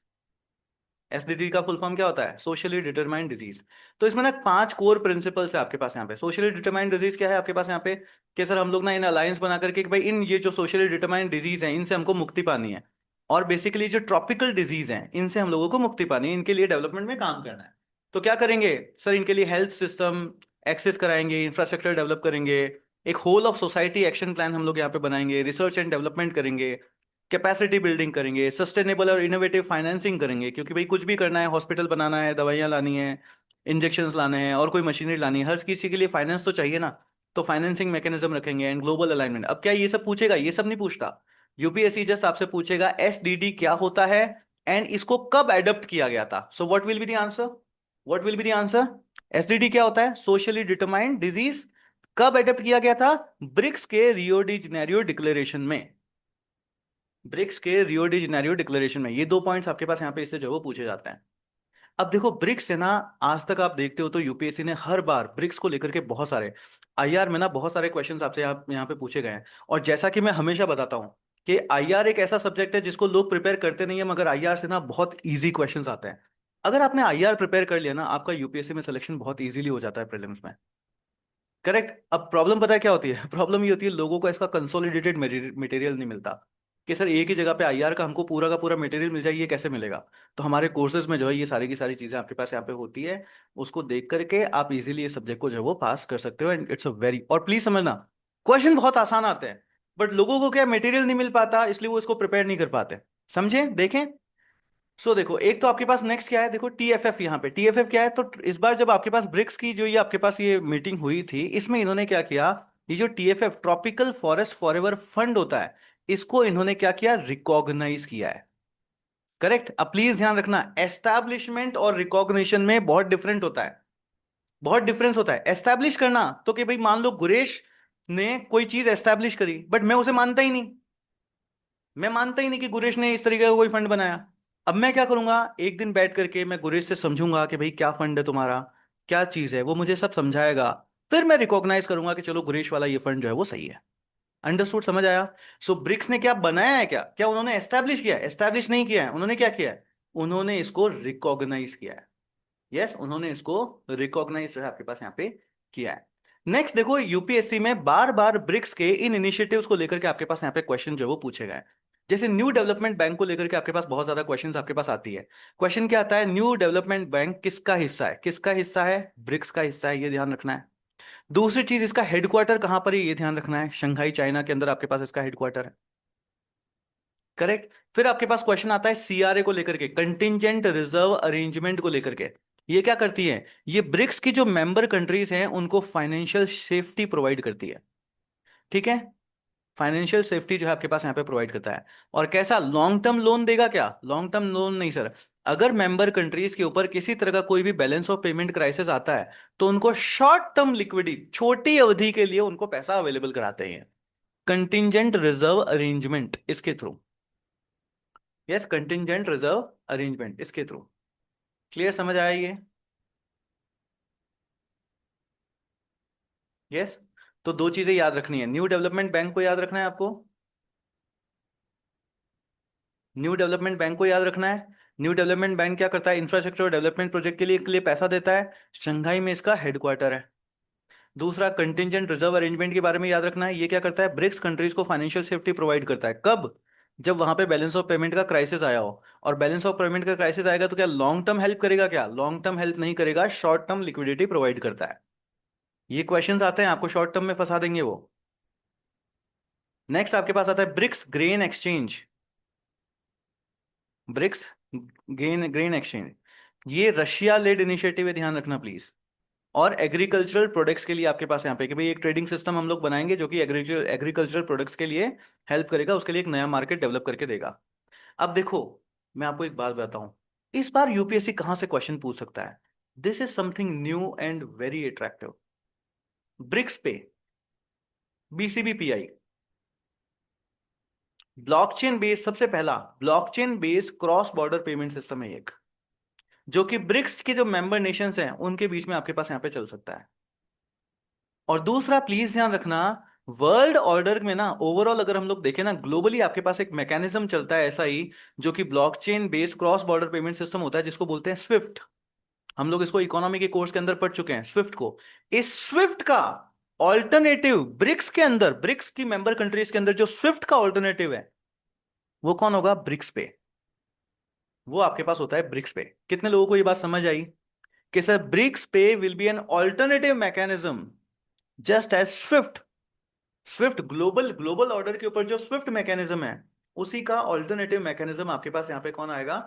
SDD का फुल फॉर्म क्या होता है, सोशली डिटरमाइंड डिजीज। तो इसमें ना 5 कोर प्रिंसिपल्स है आपके पास यहाँ पे। सोशली डिटरमाइंड डिजीज क्या है आपके पास यहाँ पे, कि सर हम लोग ना इन अलायंस बना करके कि भाई इन ये जो सोशली डिटरमाइंड डिजीज है इनसे हमको मुक्ति पानी है, और बेसिकली जो ट्रॉपिकल डिजीज हैं इनसे हम लोगों को मुक्ति पानी है, इनके लिए डेवलपमेंट में काम करना है। तो क्या करेंगे सर, इनके लिए हेल्थ सिस्टम एक्सेस कराएंगे, इंफ्रास्ट्रक्चर डेवलप करेंगे, एक whole of society action plan हम लोग यहाँ पे बनाएंगे, रिसर्च एंड डेवलपमेंट करेंगे, कैपेसिटी बिल्डिंग करेंगे, सस्टेनेबल और इनोवेटिव फाइनेंसिंग करेंगे, क्योंकि भाई कुछ भी करना है, हॉस्पिटल बनाना है, दवाइयाँ लानी है, इंजेक्शंस लाने हैं और कोई मशीनरी लानी है, हर किसी के लिए फाइनेंस तो चाहिए ना। तो फाइनेंसिंग मैकेनिज्म रखेंगे एंड ग्लोबल अलाइनमेंट। अब क्या ये सब पूछेगा? ये सब नहीं पूछता। यूपीएससी जस्ट आपसे पूछेगा एसडीडी क्या होता है एंड इसको कब एडॉप्ट किया गया था। So what will be the answer? What will be the answer? SDD क्या होता है? Socially determined disease. कब एडॉप्ट किया गया था? ब्रिक्स के रियो डी जेनेरियो डिक्लेरेशन में। ब्रिक्स के रियो डी जेनेरियो डिक्लेरेशन में ये दो पॉइंट्स आपके पास यहाँ पे इससे जो है वो पूछे जाते हैं। अब देखो ब्रिक्स है ना, आज तक आप देखते हो तो यूपीएससी ने हर बार ब्रिक्स को लेकर के बहुत सारे आईआर में ना बहुत सारे क्वेश्चंस आपसे यहाँ पे पूछे गए हैं। और जैसा कि मैं हमेशा बताता हूं कि आईआर एक ऐसा सब्जेक्ट है जिसको लोग प्रिपेयर करते नहीं है, मगर आईआर से ना बहुत इजी क्वेश्चंस आते हैं। अगर आपने आईआर प्रिपेयर कर लिया ना, आपका यूपीएससी में सिलेक्शन बहुत इजीली हो जाता है प्रीलिम्स में। करेक्ट। अब प्रॉब्लम पता है क्या होती है? प्रॉब्लम ये होती है लोगों को इसका कंसोलिडेटेड मटेरियल नहीं मिलता कि सर एक ही जगह पे आईआर का हमको पूरा का पूरा मटेरियल मिल जाए, ये कैसे मिलेगा? तो हमारे कोर्सेज में जो है ये सारी की सारी चीजें आपके पास यहाँ पे होती है। उसको देख करके आप इजीली इस सब्जेक्ट को जो है वो पास कर सकते हो एंड इट्स अ वेरी, और प्लीज समझना क्वेश्चन बहुत आसान आते हैं, बट लोगों को क्या मटेरियल नहीं मिल पाता, इसलिए वो इसको प्रिपेयर नहीं कर पाते। समझे? देखें। सो देखो, एक तो आपके पास नेक्स्ट क्या है, देखो टीएफएफ। यहाँ पे टीएफएफ क्या है? तो इस बार जब आपके पास ब्रिक्स की जो ये आपके पास ये मीटिंग हुई थी, इसमें इन्होंने क्या किया, ये जो टीएफएफ ट्रॉपिकल फॉरेस्ट फॉरएवर फंड होता है, इसको इन्होंने क्या किया? रिकॉग्नाइज किया है। करेक्ट। अब प्लीज ध्यान रखना, एस्टैब्लिशमेंट और रिकॉग्निशन में बहुत डिफरेंट होता है। बहुत डिफरेंस होता है। एस्टैब्लिश करना तो कि भाई मान लो गुरेश ने कोई चीज एस्टैब्लिश करी, बट मैं उसे मानता ही नहीं। मैं मानता ही नहीं कि गुरेश ने इस तरीके का कोई फंड बनाया। अब मैं क्या करूंगा, एक दिन बैठ करके मैं गुरेश से समझूंगा कि भाई क्या फंड है तुम्हारा, क्या चीज है, वो मुझे सब समझाएगा। फिर मैं रिकॉग्नाइज करूंगा कि चलो गुरेश वाला ये फंड जो है वो सही है। अंडरस्टूड? समझ आया? सो ब्रिक्स ने क्या बनाया है? क्या क्या उन्होंने एस्टैब्लिश किया है? एस्टैब्लिश नहीं किया है। उन्होंने क्या किया है? उन्होंने इसको रिकॉग्नाइज किया है। यस, उन्होंने इसको रिकॉग्नाइज जो है आपके पास यहाँ पे किया है। नेक्स्ट देखो, यूपीएससी में बार बार ब्रिक्स के इन इनिशिएटिव्स को लेकर के आपके पास यहाँ पे क्वेश्चन जो है वो पूछे गए हैं। जैसे न्यू डेवलपमेंट बैंक को लेकर के आपके पास बहुत ज्यादा क्वेश्चंस आपके पास आती है। क्वेश्चन क्या आता है? न्यू डेवलपमेंट बैंक किसका हिस्सा है? किसका हिस्सा है? ब्रिक्स का हिस्सा है, ये ध्यान रखना है। दूसरी चीज, इसका हेडक्वार्टर कहां पर है? ये ध्यान रखना है। शंघाई चाइना के अंदर आपके पास इसका हेडक्वार्टर है। करेक्ट। फिर आपके पास क्वेश्चन आता है सीआरए को लेकर के, कंटिजेंट रिजर्व अरेंजमेंट को लेकर के। ये क्या करती है? ये ब्रिक्स की जो मेंबर कंट्रीज हैं उनको फाइनेंशियल सेफ्टी प्रोवाइड करती है। ठीक है। फाइनेंशियल सेफ्टी जो है आपके पास यहाँ पे प्रोवाइड करता है। और कैसा? लॉन्ग टर्म लोन देगा क्या? लॉन्ग टर्म लोन नहीं सर। अगर मेंबर कंट्रीज के ऊपर किसी तरह का कोई भी बैलेंस ऑफ पेमेंट क्राइसिस आता है, तो उनको शॉर्ट टर्म लिक्विडिटी, छोटी अवधि के लिए उनको पैसा अवेलेबल कराते हैं। कंटिजेंट रिजर्व अरेंजमेंट इसके through. Yes, contingent reserve arrangement इसके थ्रू। क्लियर? समझ आया ये? यस। तो दो चीजें याद रखनी है, न्यू डेवलपमेंट बैंक को याद रखना है आपको। न्यू डेवलपमेंट बैंक को याद रखना है। न्यू डेवलपमेंट बैंक क्या करता है? इंफ्रास्ट्रक्चर पैसा देता है। शंघाई में इसका हेडक्वार्टर है। दूसरा, कंटिजेंट रिजर्व अरेंजमेंट के बारे में याद रखना है। ये क्या करता है? ब्रिक्स कंट्रीज को फाइनेंशियल सेफ्टी प्रोवाइड करता है। कब? जब वहां पे बैलेंस ऑफ पेमेंट का क्राइसिस आया हो। और बैलेंस ऑफ पेमेंट का क्राइसिस आएगा तो क्या लॉन्ग टर्म हेल्प करेगा? क्या लॉन्ग टर्म हेल्प नहीं करेगा, शॉर्ट टर्म लिक्विडिटी प्रोवाइड करता है। ये क्वेश्चंस आते हैं, आपको शॉर्ट टर्म में फंसा देंगे वो। नेक्स्ट आपके पास आता है BRICS grain exchange. BRICS grain exchange, ये रशिया लेड इनिशिएटिव है, ध्यान रखना प्लीज। और एग्रीकल्चरल प्रोडक्ट्स के लिए आपके पास यहाँ पे कि भाई एक ट्रेडिंग सिस्टम हम लोग बनाएंगे जो कि एग्रीकल्चरल प्रोडक्ट्स के लिए हेल्प करेगा, उसके लिए एक नया मार्केट डेवलप करके देगा। अब देखो, मैं आपको एक बात बताता हूं, इस बार यूपीएससी कहां से क्वेश्चन पूछ सकता है? This is something new and very attractive. BRICS pay BCBPI blockchain based, सबसे पहला blockchain based cross border payment system है एक, जो कि ब्रिक्स के जो मेंबर नेशंस हैं उनके बीच में आपके पास यहाँ पे चल सकता है। और दूसरा प्लीज ध्यान रखना, वर्ल्ड ऑर्डर में ना ओवरऑल अगर हम लोग देखें ना, ग्लोबली आपके पास एक मैकेनिज्म चलता है ऐसा ही, जो कि blockchain based cross border payment system होता है, जिसको बोलते हैं स्विफ्ट। हम लोग इसको इकोनॉमी के कोर्स के अंदर पढ़ चुके हैं स्विफ्ट को। इस स्विफ्ट का ऑल्टरनेटिव ब्रिक्स के अंदर, ब्रिक्स की मेंबर कंट्रीज के अंदर जो स्विफ्ट का ऑल्टरनेटिव है, वो कौन होगा? ब्रिक्स पे। वो आपके पास होता है ब्रिक्स पे। कितने लोगों को ये बात समझ आई कि sir BRICS pay will be an alternative mechanism just as swift? Swift global global order के ऊपर जो स्विफ्ट मैकेनिज्म है, उसी का ऑल्टरनेटिव मैकेनिज्म आपके पास यहाँ पे कौन आएगा?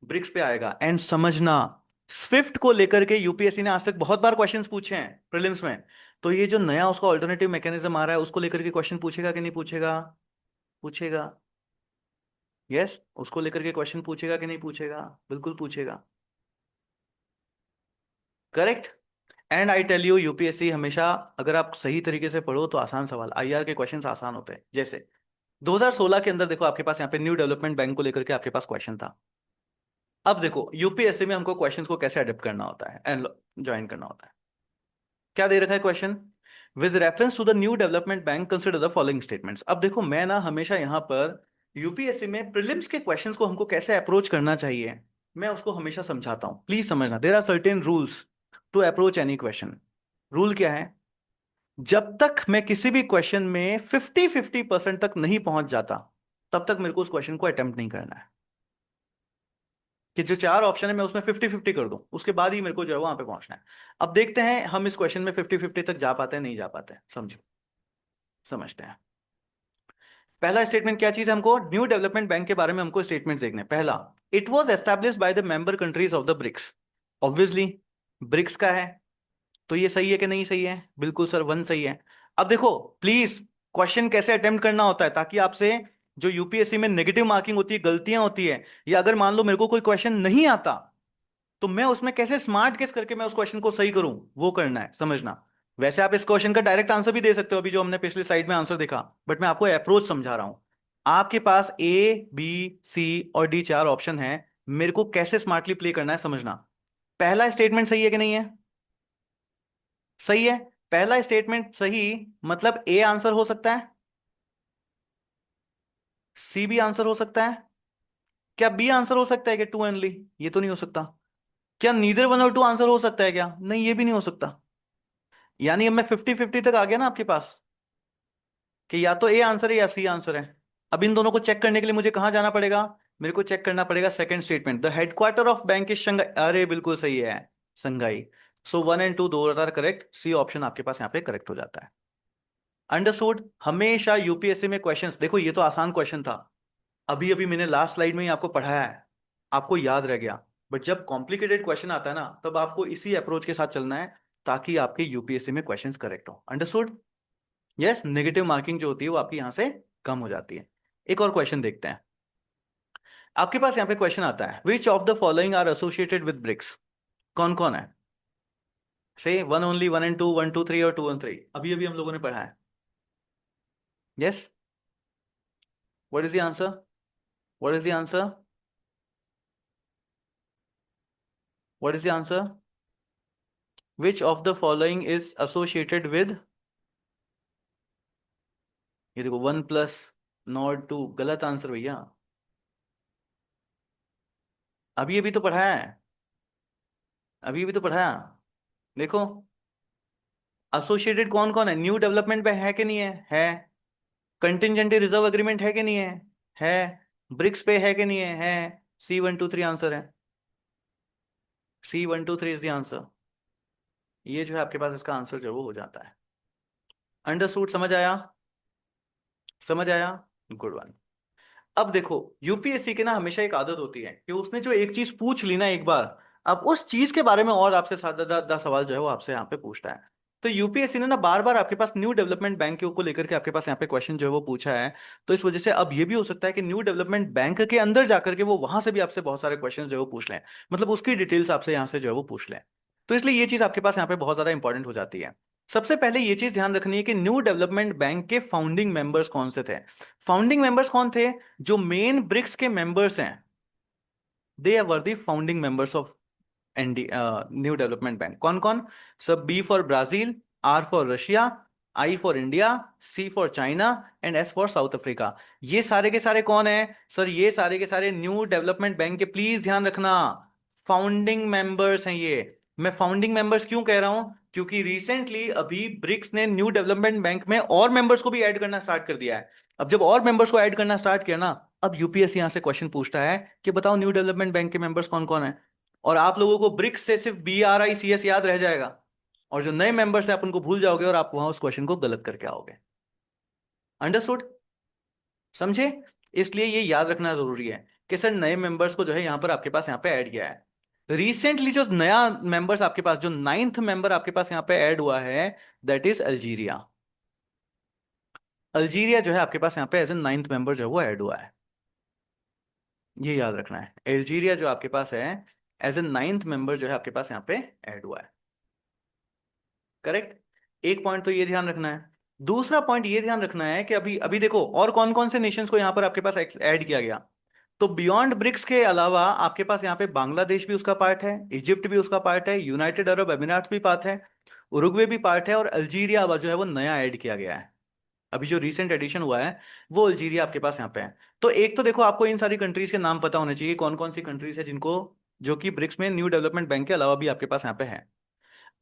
ब्रिक्स पे आएगा। एंड समझना, स्विफ्ट को लेकर के यूपीएससी ने आज तक बहुत बार क्वेश्चंस पूछे हैं प्रीलिम्स में। तो ये जो नया उसका ऑल्टरनेटिव मैकेनिज्म आ रहा है उसको लेकर के क्वेश्चन पूछेगा कि नहीं पूछेगा? पूछेगा। यस, उसको लेकर के क्वेश्चन पूछेगा कि नहीं पूछेगा? बिल्कुल पूछेगा। Correct. And I tell you, UPSC हमेशा, अगर आप सही तरीके से पढ़ो तो आसान सवाल, आईआर के क्वेश्चंस आसान होते हैं। जैसे 2016 के अंदर देखो आपके पास यहाँ पे न्यू डेवलपमेंट बैंक को लेकर के आपके पास क्वेश्चन था। अब देखो यूपीएससी में हमको क्वेश्चंस को कैसे अडेप्ट करना होता है एंड ज्वाइन करना होता है। क्या दे रखा है question? With reference to the new development bank consider the following statements. अब देखो मैं ना हमेशा यहाँ पर यूपीएससी में प्रीलिम्स के क्वेश्चंस को हमको कैसे अप्रोच करना चाहिए, मैं उसको हमेशा समझाता हूं। प्लीज समझना, there are certain rules to approach any question. Rule क्या है? जब तक मैं किसी भी क्वेश्चन में 50-50% तक नहीं पहुंच जाता, तब तक मेरे को उस क्वेश्चन को अटेम्प्ट नहीं करना है। कि जो चार ऑप्शन है मैं उसमें 50-50 कर दूं, उसके बाद ही मेरे को जो है वहां पे पहुंचना है। अब देखते हैं हम इस क्वेश्चन में 50-50 तक जा पाते हैं नहीं जा पाते हैं, समझो। समझते हैं। पहला स्टेटमेंट क्या चीज है, हमको न्यू डेवलपमेंट बैंक के बारे में हमको स्टेटमेंट देखने। पहला, it was established by the member countries of the BRICS. Obviously BRICS का है, तो ये सही है कि नहीं सही है? बिल्कुल सर, वन सही है। अब देखो प्लीज, क्वेश्चन कैसे अटेम्प्ट करना होता है ताकि आपसे जो यूपीएससी में नेगेटिव मार्किंग होती है, गलतियां होती है, या अगर मान लो मेरे को कोई क्वेश्चन नहीं आता तो मैं उसमें कैसे स्मार्ट गेस करके मैं उस क्वेश्चन को सही करूं, वो करना है, समझना। वैसे आप इस क्वेश्चन का डायरेक्ट आंसर भी दे सकते हो, अभी जो हमने पिछली स्लाइड में आंसर देखा, बट मैं आपको अप्रोच समझा रहा हूं। आपके पास ए बी सी और डी चार ऑप्शन है, मेरे को कैसे स्मार्टली प्ले करना है समझना। पहला स्टेटमेंट सही है कि नहीं है? सही है। पहला स्टेटमेंट सही, मतलब ए आंसर हो सकता है, सी भी आंसर हो सकता है। क्या बी आंसर हो सकता है क्या, टू ओनली? ये तो नहीं हो सकता। क्या नीदर वन और टू आंसर हो सकता है क्या? नहीं, ये भी नहीं हो सकता। यानी अब मैं 50-50 तक आ गया ना आपके पास, कि या तो ए आंसर है या सी आंसर है। अब इन दोनों को चेक करने के लिए मुझे कहां जाना पड़ेगा? मेरे को चेक करना पड़ेगा second statement, the headquarter of bank is Shanghai. अरे बिल्कुल सही है, संघाई। सो वन एंड टू दो आर करेक्ट, सी ऑप्शन आपके पास यहाँ पे करेक्ट हो जाता है। अंडरस्टूड। हमेशा यूपीएससी में क्वेश्चंस देखो, ये तो आसान क्वेश्चन था, अभी अभी मैंने लास्ट स्लाइड में ही आपको पढ़ाया है, आपको याद रह गया। बट जब कॉम्प्लिकेटेड क्वेश्चन आता है ना, तब आपको इसी अप्रोच के साथ चलना है ताकि आपके यूपीएससी में क्वेश्चंस करेक्ट हो। अंडरस्टूड। यस, नेगेटिव मार्किंग जो होती है वो आपकी यहां से कम हो जाती है। एक और क्वेश्चन देखते हैं। आपके पास यहाँ पे क्वेश्चन आता है, which of the following are associated with BRICS. कौन कौन है? से one only, one and two, one two three और टू वन थ्री, अभी अभी हम लोगों ने पढ़ा है। Yes, what is the answer? What is the answer? What is the answer? Which of the following is associated with, ये देखो वन प्लस नॉट टू, गलत आंसर भैया। अभी अभी तो पढ़ाया है, अभी अभी तो पढ़ाया। देखो, एसोसिएटेड कौन कौन है, न्यू डेवलपमेंट पे है कि नहीं है कंटिजेंटी रिजर्व एग्रीमेंट है कि नहीं है ब्रिक्स पे है कि नहीं है C one two three answer है, C one two three is the answer. ये जो है आपके पास इसका आंसर जो है वो हो जाता है। अंडरस्टूड, समझ आया? समझ आया? Good one. अब देखो यूपीएससी की ना हमेशा एक आदत होती है कि उसने जो एक चीज पूछ ली ना एक बार, अब उस चीज के बारे में और आपसे सात दस सवाल जो है वो आपसे यहाँ पे पूछता है। तो यूपीएससी ने ना बार बार आपके पास न्यू डेवलपमेंट बैंक को लेकर के आपके पास यहाँ पे क्वेश्चन जो है वो पूछा है। तो इस वजह से अब ये भी हो सकता है कि न्यू डेवलपमेंट बैंक के अंदर जाकर के वो वहां से भी आपसे बहुत सारे क्वेश्चन जो है वो पूछ लें, मतलब उसकी डिटेल्स आपसे यहाँ से जो है वो पूछ लें। तो इसलिए ये चीज आपके पास यहाँ पे बहुत ज्यादा इंपॉर्टेंट हो जाती है। सबसे पहले ये चीज ध्यान रखनी है कि न्यू डेवलपमेंट बैंक के फाउंडिंग मेंबर्स कौन से थे। फाउंडिंग मेंबर्स कौन थे? जो मेन ब्रिक्स के मेंबर्स हैं, they were the founding members of ND new development bank. कौन कौन? सब, B for Brazil, R for Russia, I for India, C for China and S for South Africa. ये सारे के सारे कौन है सर? ये सारे के सारे न्यू डेवलपमेंट बैंक के, प्लीज ध्यान रखना, फाउंडिंग मेंबर्स हैं ये। मैं फाउंडिंग मेंबर्स क्यों कह रहा हूं? क्योंकि रिसेंटली अभी ब्रिक्स ने न्यू डेवलपमेंट बैंक में और मेंबर्स को भी ऐड करना स्टार्ट कर दिया है। अब जब और मेंबर्स को ऐड करना स्टार्ट किया ना, अब यूपीएससी यहां से क्वेश्चन पूछता है कि बताओ न्यू डेवलपमेंट बैंक के मेंबर्स कौन कौन है। और आप लोगों को ब्रिक्स से सिर्फ BRICS याद रह जाएगा, और जो नए मेंबर्स हैं आप उनको भूल जाओगे और आप वहां उस क्वेश्चन को गलत करके आओगे। अंडरस्टूड? समझे? इसलिए ये याद रखना जरूरी है कि सर नए मेंबर्स को जो है यहां पर आपके पास यहाँ पे ऐड किया है। रिसेंटली जो नया मेंबर्स आपके पास, जो नाइन्थ मेंबर आपके पास यहाँ पे ऐड हुआ है, दैट इज अल्जीरिया। अल्जीरिया जो है आपके पास यहाँ पे एज ए नाइन्थ मेंबर जो है वो ऐड हुआ है। ये याद रखना है, अल्जीरिया जो आपके पास है एज ए नाइन्थ मेंबर जो है आपके पास यहाँ पे ऐड हुआ है। करेक्ट। एक पॉइंट तो ये ध्यान रखना है। दूसरा पॉइंट ये ध्यान रखना है कि अभी अभी देखो और कौन कौन से नेशंस को यहाँ पर आपके पास ऐड किया गया। तो बियॉन्ड ब्रिक्स के अलावा आपके पास यहाँ पे बांग्लादेश भी उसका पार्ट है, इजिप्ट भी उसका पार्ट है, यूनाइटेड अरब एमिरेट्स भी पार्ट है, उरुग्वे भी पार्ट है, और अल्जीरिया अब जो है वो नया ऐड किया गया है। अभी जो रिसेंट एडिशन हुआ है वो अल्जीरिया आपके पास यहाँ पे है। तो एक तो देखो आपको इन सारी कंट्रीज के नाम पता होने चाहिए, कौन कौन सी कंट्रीज है जिनको, जो कि ब्रिक्स में न्यू डेवलपमेंट बैंक के अलावा भी आपके पास यहाँ पे है।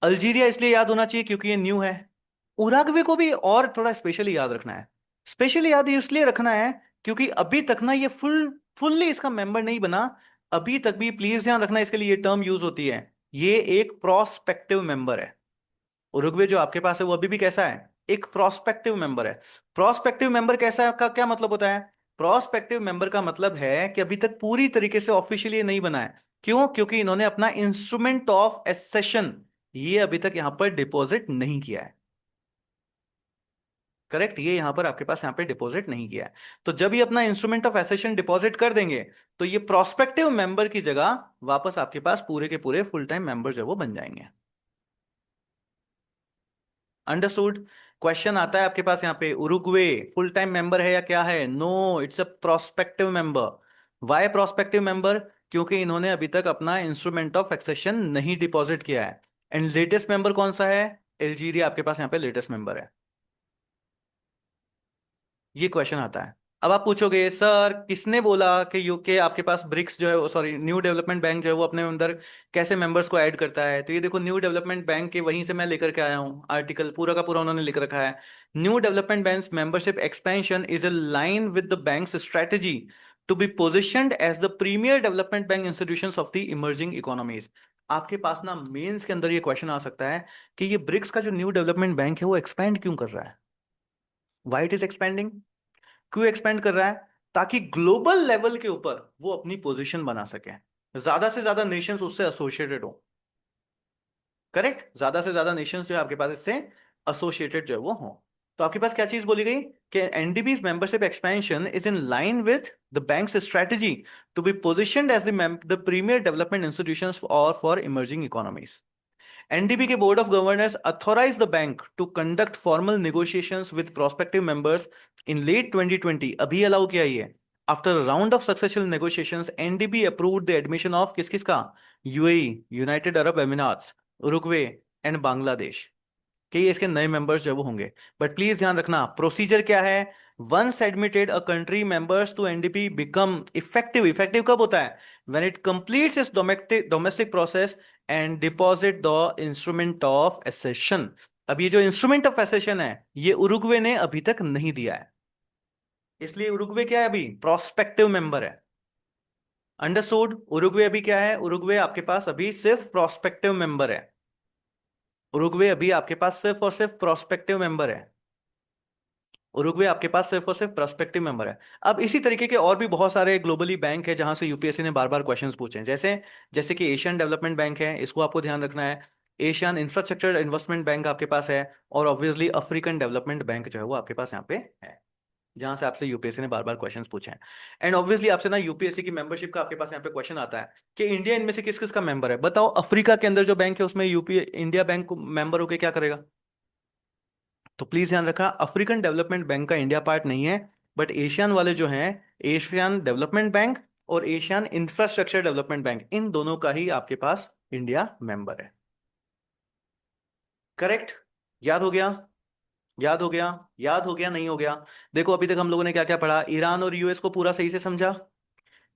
अल्जीरिया इसलिए याद होना चाहिए क्योंकि ये न्यू है। उराग्वे को भी और थोड़ा स्पेशली याद रखना है। स्पेशली याद इसलिए रखना है क्योंकि अभी तक ना ये फुल्ली इसका मेंबर नहीं बना। अभी तक भी प्लीज ध्यान रखना, इसके लिए ये टर्म यूज होती है, ये एक प्रोस्पेक्टिव मेंबर है। उरुग्वे जो आपके पास है वो अभी भी कैसा है, एक प्रोस्पेक्टिव मेंबर है। प्रोस्पेक्टिव मेंबर कैसा है का क्या मतलब होता है? प्रोस्पेक्टिव मेंबर का मतलब है कि अभी तक पूरी तरीके से ऑफिशियली नहीं बना है। क्यों? क्योंकि इन्होंने अपना इंस्ट्रूमेंट ऑफ एसेशन ये अभी तक यहां पर डिपॉजिट नहीं किया है। करेक्ट, ये यहां पर आपके पास यहां पे डिपॉजिट नहीं किया है। तो जब ये अपना इंस्ट्रूमेंट ऑफ एसेशन डिपॉजिट कर देंगे तो ये प्रोस्पेक्टिव मेंबर की जगह वापस आपके पास पूरे के पूरे फुल टाइम मेंबर जो है वो बन जाएंगे। अंडरस्टूड। क्वेश्चन आता है आपके पास यहाँ पे, उरुग्वे फुल टाइम मेंबर है या क्या है? No, it's a prospective member. Why prospective member? क्योंकि इन्होंने अभी तक अपना इंस्ट्रूमेंट ऑफ एक्सेशन नहीं डिपॉजिट किया है। एंड लेटेस्ट मेंबर कौन सा है? अल्जीरिया आपके पास यहाँ पे लेटेस्ट मेंबर है। ये क्वेश्चन आता है। अब आप पूछोगे सर किसने बोला कि यूके आपके पास ब्रिक्स जो है, सॉरी न्यू डेवलपमेंट बैंक जो है वो अपने अंदर कैसे मेंबर्स को ऐड करता है? तो ये देखो न्यू डेवलपमेंट बैंक के वहीं से मैं लेकर के आया हूँ आर्टिकल, पूरा का पूरा उन्होंने लिख रखा है। New development bank membership expansion is a line with the bank's strategy to be positioned as the premier development bank institutions of the emerging economies. आपके पास ना मेंस के अंदर ये क्वेश्चन आ सकता है कि ये ब्रिक्स का जो न्यू डेवलपमेंट बैंक है वो एक्सपैंड क्यों कर रहा है? Why it is expanding? क्यों एक्सपेंड कर रहा है? ताकि ग्लोबल लेवल के ऊपर वो अपनी पोजीशन बना सके, ज्यादा से ज्यादा नेशंस उससे एसोसिएटेड हो। करेक्ट, ज्यादा से ज्यादा नेशंस जो है आपके पास इससे एसोसिएटेड जो है वो हो। तो आपके पास क्या चीज बोली गई कि NDB's membership expansion is in line with the bank's strategy to be positioned as the premier development institutions और फॉर इमर्जिंग इकोनॉमीज। एनडीबी के board of governors authorise the bank to conduct formal negotiations with prospective members in late 2020। अभी अलाउ किया ही है। After round of successful negotiations NDB approved the admission of किस किस का? UAE, United Arab Emirates, Uruguay and Bangladesh के ये इसके नए मेंबर्स जो है वो होंगे। बट प्लीज ध्यान रखना प्रोसीजर क्या है। Once admitted a country members to NDP become effective. Effective कब होता है? When it completes its domestic process and deposit the instrument of accession. अब ये जो इंस्ट्रूमेंट ऑफ एसेशन है ये उरुग्वे ने अभी तक नहीं दिया है, इसलिए उरुग्वे क्या है? अभी प्रोस्पेक्टिव मेंबर है। अंडरस्टूड। उरुग्वे अभी क्या है? उरुग्वे आपके पास अभी सिर्फ प्रोस्पेक्टिव मेंबर है। उरुग्वे अभी आपके पास सिर्फ और सिर्फ प्रोस्पेक्टिव मेंबर है। उरुग्वे आपके पास सिर्फ और सिर्फ प्रोस्पेक्टिव मेंबर है। अब इसी तरीके के और भी बहुत सारे ग्लोबली बैंक है जहां से यूपीएससी ने बार बार क्वेश्चंस पूछे हैं, जैसे जैसे कि एशियन डेवलपमेंट बैंक है, इसको आपको ध्यान रखना है। एशियन इंफ्रास्ट्रक्चर इन्वेस्टमेंट बैंक आपके पास है, और ऑब्वियसली अफ्रीकन डेवलपमेंट बैंक जो है वो आपके पास यहाँ पे है, जहां से आपसे यूपीएससी ने बार बार क्वेश्चंस पूछे हैं। एंड ऑब्वियसली आपसे ना यूपीएससी की मेंबरशिप का आपके पास यहाँ पे क्वेश्चन आता है कि इंडिया इनमें से किस किस का मेंबर है? बताओ, अफ्रीका के अंदर जो बैंक है उसमें यूपी इंडिया बैंक मेंबर होकर क्या करेगा? तो प्लीज ध्यान रखना अफ्रीकन डेवलपमेंट बैंक का इंडिया पार्ट नहीं है, बट एशियन वाले जो हैं, एशियन डेवलपमेंट बैंक और एशियन इंफ्रास्ट्रक्चर डेवलपमेंट बैंक, इन दोनों का ही आपके पास इंडिया मेंबर है। करेक्ट। याद हो गया? याद हो गया? याद हो गया नहीं हो गया? देखो अभी तक हम लोगों ने क्या क्या पढ़ा, ईरान और यूएस को पूरा सही से समझा।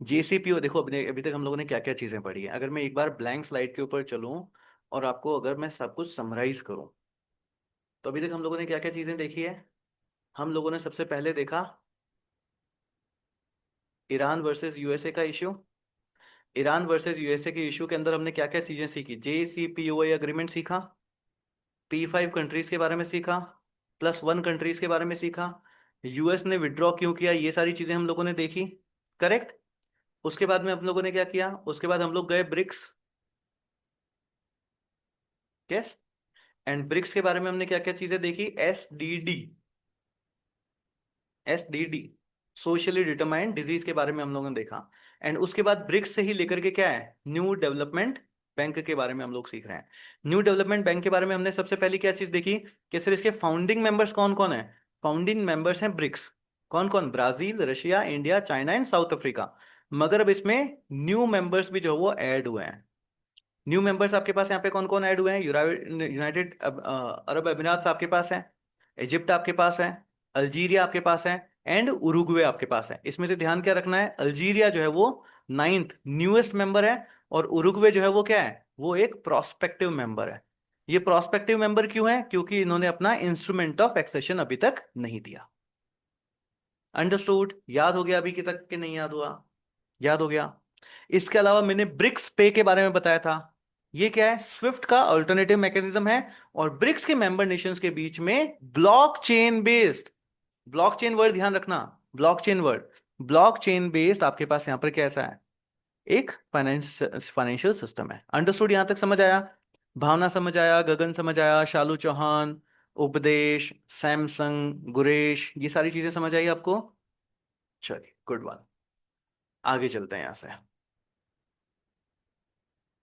जेसीपीओ देखो अभी अभी तक हम लोगों ने क्या क्या चीजें पढ़ी है, अगर मैं एक बार ब्लैंक स्लाइड के ऊपर चलूं और आपको अगर मैं सब कुछ समराइज करूं, तो अभी तक हम लोगों ने क्या क्या चीजें देखी है। हम लोगों ने सबसे पहले देखा ईरान वर्सेस यूएसए का इश्यू। ईरान वर्सेस यूएसए के इशू के अंदर हमने क्या क्या चीजें सीखी? JCPOA अग्रीमेंट सीखा, P5 कंट्रीज के बारे में सीखा, +1 कंट्रीज के बारे में सीखा, यूएस ने विड्रॉ क्यों किया, ये सारी चीजें हम लोगों ने देखी। करेक्ट। उसके बाद में हम लोगों ने क्या किया? उसके बाद हम लोग गए ब्रिक्स। यस। एंड ब्रिक्स के बारे में हमने क्या क्या चीजें देखी? SDD, SDD, socially determined disease के बारे में हम लोगों ने देखा। एंड उसके बाद ब्रिक्स से ही लेकर के क्या है, न्यू डेवलपमेंट बैंक के बारे में हम लोग सीख रहे हैं। न्यू डेवलपमेंट बैंक के बारे में हमने सबसे पहले क्या चीज देखी कि सर इसके फाउंडिंग मेंबर्स कौन कौन है? फाउंडिंग मेंबर्स हैं ब्रिक्स, कौन कौन? Brazil, Russia, India, China and south Africa. मगर अब इसमें न्यू मेंबर्स भी जो है वो ऐड हुए हैं। न्यू मेंबर्स आपके पास यहाँ पे कौन कौन ऐड हुए हैं? यूनाइटेड अरब अमीरात आपके पास है, इजिप्ट आपके पास है, अल्जीरिया आपके पास है, एंड उरुग्वे आपके पास है। इसमें से ध्यान क्या रखना है, अल्जीरिया जो है वो नाइन्थ न्यूएस्ट मेंबर है, और उरुग्वे जो है वो क्या है, वो एक प्रोस्पेक्टिव मेंबर है। ये प्रोस्पेक्टिव मेंबर क्यों है? क्योंकि इन्होंने अपना इंस्ट्रूमेंट ऑफ एक्सेशन अभी तक नहीं दिया। अंडरस्टूड? याद हो गया अभी की तक कि नहीं याद हुआ? याद हो गया। इसके अलावा मैंने ब्रिक्स पे के बारे में बताया था। ये क्या है? स्विफ्ट का अल्टरनेटिव मैकेनिज्म है, और ब्रिक्स के मेंबर नेशंस के बीच में ब्लॉकचेन बेस्ड, ब्लॉकचेन वर्ड ध्यान रखना, ब्लॉकचेन वर्ड, ब्लॉकचेन बेस्ड आपके पास यहां पर कैसा है, एक फाइनेंशियल सिस्टम है। अंडरस्टूड? यहां तक समझ आया? भावना समझ आया, गगन समझ आया, शालू चौहान, उपदेश, सैमसंग, गुरेश, ये सारी चीजें समझ आई आपको? चलिए, गुड वन। आगे चलते हैं यहां से।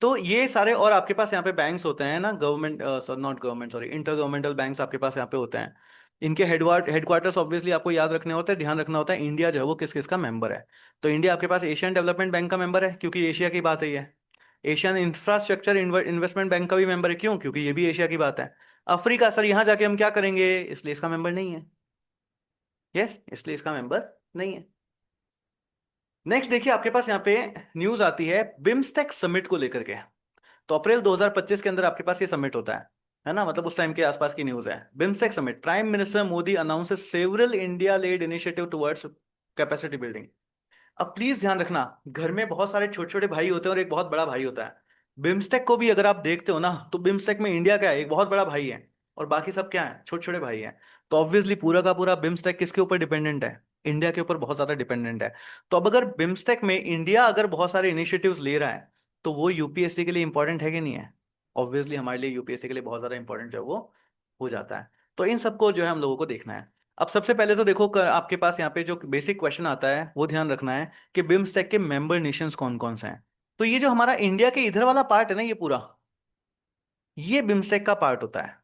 तो ये सारे, और आपके पास यहाँ पे बैंक्स होते हैं ना, government not government sorry, inter governmental banks आपके पास यहाँ पे होते हैं। इनके हेडक्वार्टर्स ऑब्वियसली आपको याद रखने होते हैं, ध्यान रखना होता है इंडिया जो है वो किस किस का मेंबर है। तो इंडिया आपके पास एशियन डेवलपमेंट बैंक का मेंबर है, क्योंकि एशिया की बात है ये। एशियन इंफ्रास्ट्रक्चर इन्वेस्टमेंट बैंक का भी मेंबर है, क्यों? क्योंकि ये भी एशिया की बात है। अफ्रीका, सर यहाँ जाके हम क्या करेंगे, इसलिए इसका मेंबर नहीं है। यस, इसलिए इसका मेंबर नहीं है। नेक्स्ट देखिए, आपके पास यहाँ पे न्यूज आती है बिम्स्टेक समिट को लेकर के। तो अप्रैल 2025 के अंदर आपके पास ये समिट होता है ना, मतलब उस टाइम के आसपास की न्यूज है। BIMSTEC summit, prime minister Modi announces several India lead initiative towards capacity building. अब प्लीज ध्यान रखना, घर में बहुत सारे छोटे छोटे भाई होते हैं और एक बहुत बड़ा भाई होता है। बिम्स्टेक को भी अगर आप देखते हो ना, तो बिम्स्टेक में इंडिया क्या है, एक बहुत बड़ा भाई है, और बाकी सब क्या है, छोटे छोटे भाई हैं। तो ऑब्वियसली पूरा का पूरा बिम्स्टेक किसके ऊपर डिपेंडेंट है? इंडिया के ऊपर बहुत ज्यादा डिपेंडेंट है। तो अब अगर बिम्स्टेक में इंडिया अगर बहुत सारे इनिशिएटिव्स ले रहा है, तो वो यूपीएससी के लिए इंपॉर्टेंट है कि नहीं है? ऑब्वियसली हमारे लिए यूपीएससी के लिए बहुत ज्यादा इंपॉर्टेंट जो है वो हो जाता है। तो इन सबको जो है हम लोगों को देखना है। अब सबसे पहले तो देखो, आपके पास यहाँ पे जो बेसिक क्वेश्चन आता है वो ध्यान रखना है कि बिम्स्टेक के मेंबर नेशंस कौन कौन से हैं। तो ये जो हमारा इंडिया के इधर वाला पार्ट है ना, ये पूरा, ये बिम्स्टेक का पार्ट होता है।